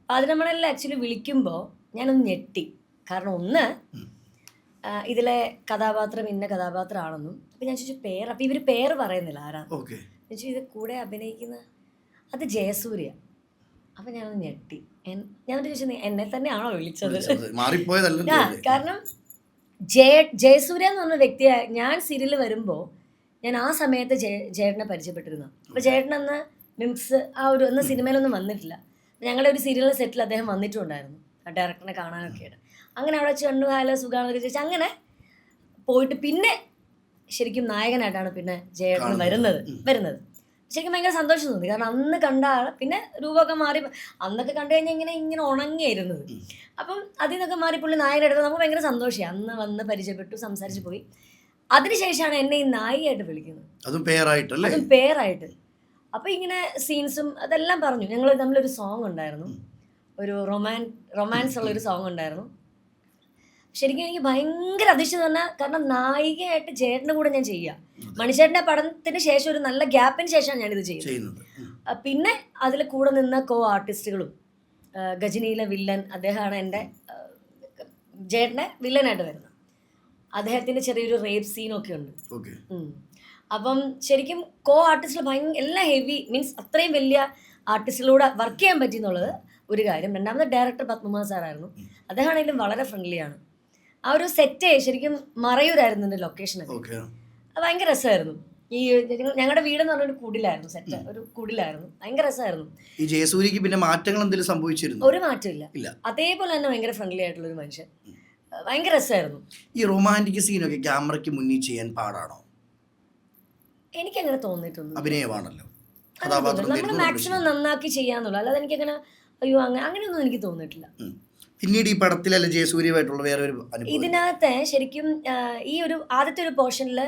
പാതിരാമണലിൽ ആക്ച്വലി വിളിക്കുമ്പോൾ ഞാനൊന്ന് ഞെട്ടി. കാരണം ഒന്ന്, ഇതിലെ കഥാപാത്രം ഇന്ന കഥാപാത്രമാണെന്നും. അപ്പം ഞാൻ ചോദിച്ചു പേര്. അപ്പം ഇവർ പേര് പറയുന്നില്ല ആരാ. ഞാൻ ചോദിച്ചു ഇത് കൂടെ അഭിനയിക്കുന്ന അത് ജയസൂര്യ. അപ്പം ഞാനൊന്ന് ഞെട്ടി. ഞാൻ ചോദിച്ചു എന്നെ തന്നെയാണോ വിളിച്ചത്? കാരണം ജയസൂര്യ എന്ന് പറഞ്ഞ വ്യക്തിയെ ഞാൻ സീരിയലിൽ വരുമ്പോൾ ഞാൻ ആ സമയത്ത് ജയേട്ടനെ പരിചയപ്പെട്ടിരുന്നു. അപ്പോൾ ചേട്ടൻ അന്ന് മിംസ് അന്ന് സിനിമയിലൊന്നും വന്നിട്ടില്ല. ഞങ്ങളുടെ ഒരു സീരിയൽ സെറ്റിൽ അദ്ദേഹം വന്നിട്ടുണ്ടായിരുന്നു, ഡയറക്ടറിനെ കാണാനൊക്കെയാണ്. അങ്ങനെ അവിടെ വെച്ച് കണ്ടു, ഹലോ സുഖാണെന്നൊക്കെ ചോദിച്ചാൽ അങ്ങനെ പോയിട്ട് പിന്നെ ശരിക്കും നായകനായിട്ടാണ് പിന്നെ ജയേട്ടൻ വരുന്നത്. ശരിക്കും ഭയങ്കര സന്തോഷം തോന്നി. കാരണം അന്ന് കണ്ട ആൾ പിന്നെ രൂപമൊക്കെ മാറി. അന്നൊക്കെ കണ്ടു കഴിഞ്ഞാൽ ഇങ്ങനെ ഉണങ്ങിയായിരുന്നത്. അപ്പം അതിൽ നിന്നൊക്കെ മാറി പുള്ളി നായകനെടുത്തത് നമുക്ക് ഭയങ്കര സന്തോഷമായി. അന്ന് വന്ന് പരിചയപ്പെട്ടു, സംസാരിച്ച് പോയി. അതിനുശേഷമാണ് എന്നെ ഈ നായികയായിട്ട് വിളിക്കുന്നത്, അതും പേരായിട്ട്. അപ്പോൾ ഇങ്ങനെ സീൻസും അതെല്ലാം പറഞ്ഞു. ഞങ്ങൾ തമ്മിലൊരു സോങ് ഉണ്ടായിരുന്നു, ഒരു റൊമാൻസ് ഉള്ളൊരു സോങ് ഉണ്ടായിരുന്നു. ശരിക്കും എനിക്ക് ഭയങ്കര അതിശയം തന്നെ. കാരണം നായികയായിട്ട് ചേട്ടൻ്റെ കൂടെ ഞാൻ ചെയ്യുക. മണിച്ചേട്ടൻ്റെ പടത്തിന് ശേഷം ഒരു നല്ല ഗ്യാപ്പിന് ശേഷമാണ് ഞാനിത് ചെയ്യുന്നത്. പിന്നെ അതിൽ കൂടെ നിന്ന കോ ആർട്ടിസ്റ്റുകളും, ഗജനിയിലെ വില്ലൻ അദ്ദേഹമാണ് എൻ്റെ ചേട്ടൻ്റെ വില്ലനായിട്ട് വരുന്നത്. അദ്ദേഹത്തിൻ്റെ ചെറിയൊരു റേപ്പ് സീനൊക്കെ ഉണ്ട്. അപ്പം ശരിക്കും കോ ആർട്ടിസ്റ്റിൽ എല്ലാം ഹെവി മീൻസ് അത്രയും വലിയ ആർട്ടിസ്റ്റിലൂടെ വർക്ക് ചെയ്യാൻ പറ്റി എന്നുള്ളത് ഒരു കാര്യം. രണ്ടാമത് ഡയറക്ടർ പത്മകുമാർ സാറായിരുന്നു. അദ്ദേഹമാണെങ്കിലും വളരെ ഫ്രണ്ട്ലിയാണ്. ആ ഒരു സെറ്റ് ശരിക്കും മറയൂരായിരുന്നു എൻ്റെ ലൊക്കേഷനൊക്കെ. അത് ഭയങ്കര രസമായിരുന്നു. ഈ ഞങ്ങളുടെ വീടെന്ന് പറഞ്ഞൊരു കുടിലായിരുന്നു, സെറ്റ് ഒരു കുടിലായിരുന്നു. ഭയങ്കര രസമായിരുന്നു. ഈ ജയസൂര്യക്ക് പിന്നെ മാറ്റങ്ങൾ എന്തെങ്കിലും സംഭവിച്ചിരുന്നു? ഒരു മാറ്റമില്ല, അതേപോലെ തന്നെ ഭയങ്കര ഫ്രണ്ട്ലി ആയിട്ടുള്ള ഒരു മനുഷ്യൻ. ഭയങ്കര രസമായിരുന്നു. ഈ റൊമാൻറ്റിക് സീനൊക്കെ ക്യാമറയ്ക്ക് മുന്നിൽ ചെയ്യാൻ പാടാണോ? എനിക്കങ്ങനെ തോന്നിയിട്ടുണ്ട്. അഭിനയമാണല്ലോ, നമ്മൾ മാക്സിമം നന്നാക്കി ചെയ്യാന്നുള്ളൂ. അല്ലാതെ എനിക്കങ്ങനെ അയ്യോ അങ്ങനെയൊന്നും എനിക്ക് തോന്നിയിട്ടില്ല. പിന്നീട് ഈ പടത്തിലല്ല ജയസൂര്യമായിട്ടുള്ള വേറെ ഒരു ഇതിനകത്ത് ശരിക്കും ഈ ഒരു ആദ്യത്തെ ഒരു പോർഷനിൽ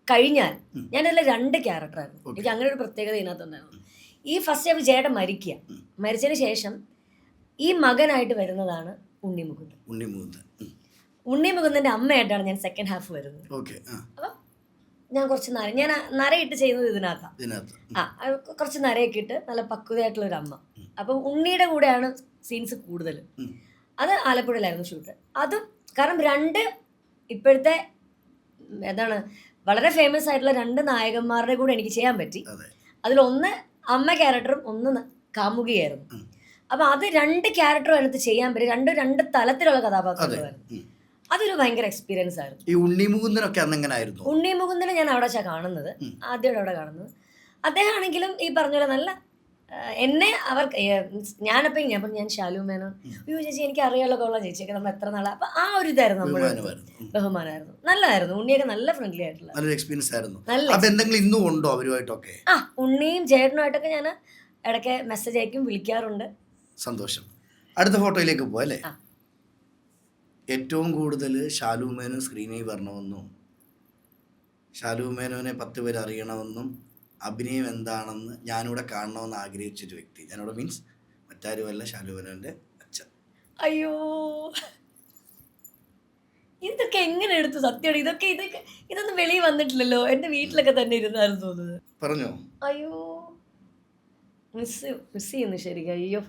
കഴിഞ്ഞാൽ ഞാനതിൽ 2 ക്യാരക്ടറായിരുന്നു. എനിക്ക് അങ്ങനെ ഒരു പ്രത്യേകത ഇതിനകത്തുണ്ടായിരുന്നു. ഈ ഫസ്റ്റ് ഹാഫ് ചേട്ടൻ മരിച്ചതിന് ശേഷം ഈ മകനായിട്ട് വരുന്നതാണ് ഉണ്ണിമുകുന്ദൻ്റെ അമ്മയായിട്ടാണ് ഞാൻ സെക്കൻഡ് ഹാഫ് വരുന്നത്. അപ്പം ഞാൻ കുറച്ച് ഞാൻ നരയിട്ട് ചെയ്യുന്നത് ഇതിനകത്താണ്. കുറച്ച് നരയൊക്കെ ഇട്ട് നല്ല പക്വതയായിട്ടുള്ളൊരു അമ്മ. അപ്പം ഉണ്ണിയുടെ കൂടെയാണ് സീൻസ് കൂടുതൽ. അത് ആലപ്പുഴയിലായിരുന്നു ഷൂട്ട്. അതും കാരണം 2 ഇപ്പോഴത്തെ വളരെ ഫേമസ് ആയിട്ടുള്ള 2 നായകന്മാരുടെ കൂടെ എനിക്ക് ചെയ്യാൻ പറ്റി. അതിലൊന്ന് അമ്മ ക്യാരക്ടറും ഒന്ന് കാമുകിയായിരുന്നു. അപ്പം അത് 2 ക്യാരക്ടറും എടുത്ത് ചെയ്യാൻ പറ്റി. 2 തലത്തിലുള്ള കഥാപാത്രങ്ങളായിരുന്നു. അതൊരു ഭയങ്കര എക്സ്പീരിയൻസ് ആയിരുന്നു. ഈ ഉണ്ണിമുകുന്ദനൊക്കെ അന്നെങ്ങനായിരുന്നു? ഉണ്ണിമുകുന്ദനെ ഞാൻ അവിടെ വെച്ചാണ് കാണുന്നത്, ആദ്യമായിട്ട് അവിടെ കാണുന്നത്. അദ്ദേഹം ആണെങ്കിലും ഈ പറഞ്ഞ പോലെ നല്ല എന്നെ ഞാൻ ശാലു മേനോൻ, അയ്യോ ചേച്ചി എനിക്ക് അറിയാലോ കൊള്ളാം ചേച്ചിയൊക്കെ നമ്മൾ എത്ര നാളെ. അപ്പൊ ആ ഒരു ഇതായിരുന്നു നമ്മൾ ബഹുമാനമായിരുന്നു. നല്ലതായിരുന്നു. ഉണ്ണിയൊക്കെ നല്ല ഫ്രണ്ട്ലി ആയിട്ടുള്ള നല്ലൊരു എക്സ്പീരിയൻസ് ആയിരുന്നു. ഉണ്ണിയും ചേട്ടനുമായിട്ടൊക്കെ ഞാൻ ഇടയ്ക്ക് മെസ്സേജ് അയക്കും, വിളിക്കാറുണ്ട്. സന്തോഷം. അടുത്ത ഫോട്ടോയിലേക്ക് പോവാം അല്ലേ? ഏറ്റവും കൂടുതൽ ശാലു മേനോൻ സ്ക്രീനിൽ വരണമെന്നും ശാലു മേനോനെ 10 പേര് അറിയണമെന്നും അഭിനയം എന്താണെന്ന് ഞാനിവിടെ കാണണമെന്ന് ആഗ്രഹിച്ചൊരു വ്യക്തി, ഞാനിവിടെ മീൻസ് മറ്റാരുമല്ല, ശാലു മേനോൻ്റെ അച്ഛൻ. അയ്യോ, ഇതൊക്കെ എങ്ങനെ എടുത്തു? സത്യമാണ്, ഇതൊന്നും വെളിയിൽ വന്നിട്ടില്ലല്ലോ. എൻ്റെ വീട്ടിലൊക്കെ തന്നെ ഇരുന്നായിരുന്നു തോന്നുന്നത്. പറഞ്ഞോ? അയ്യോ മിസ് ചെയ്യുന്നു ശരിക്കും. അയ്യോ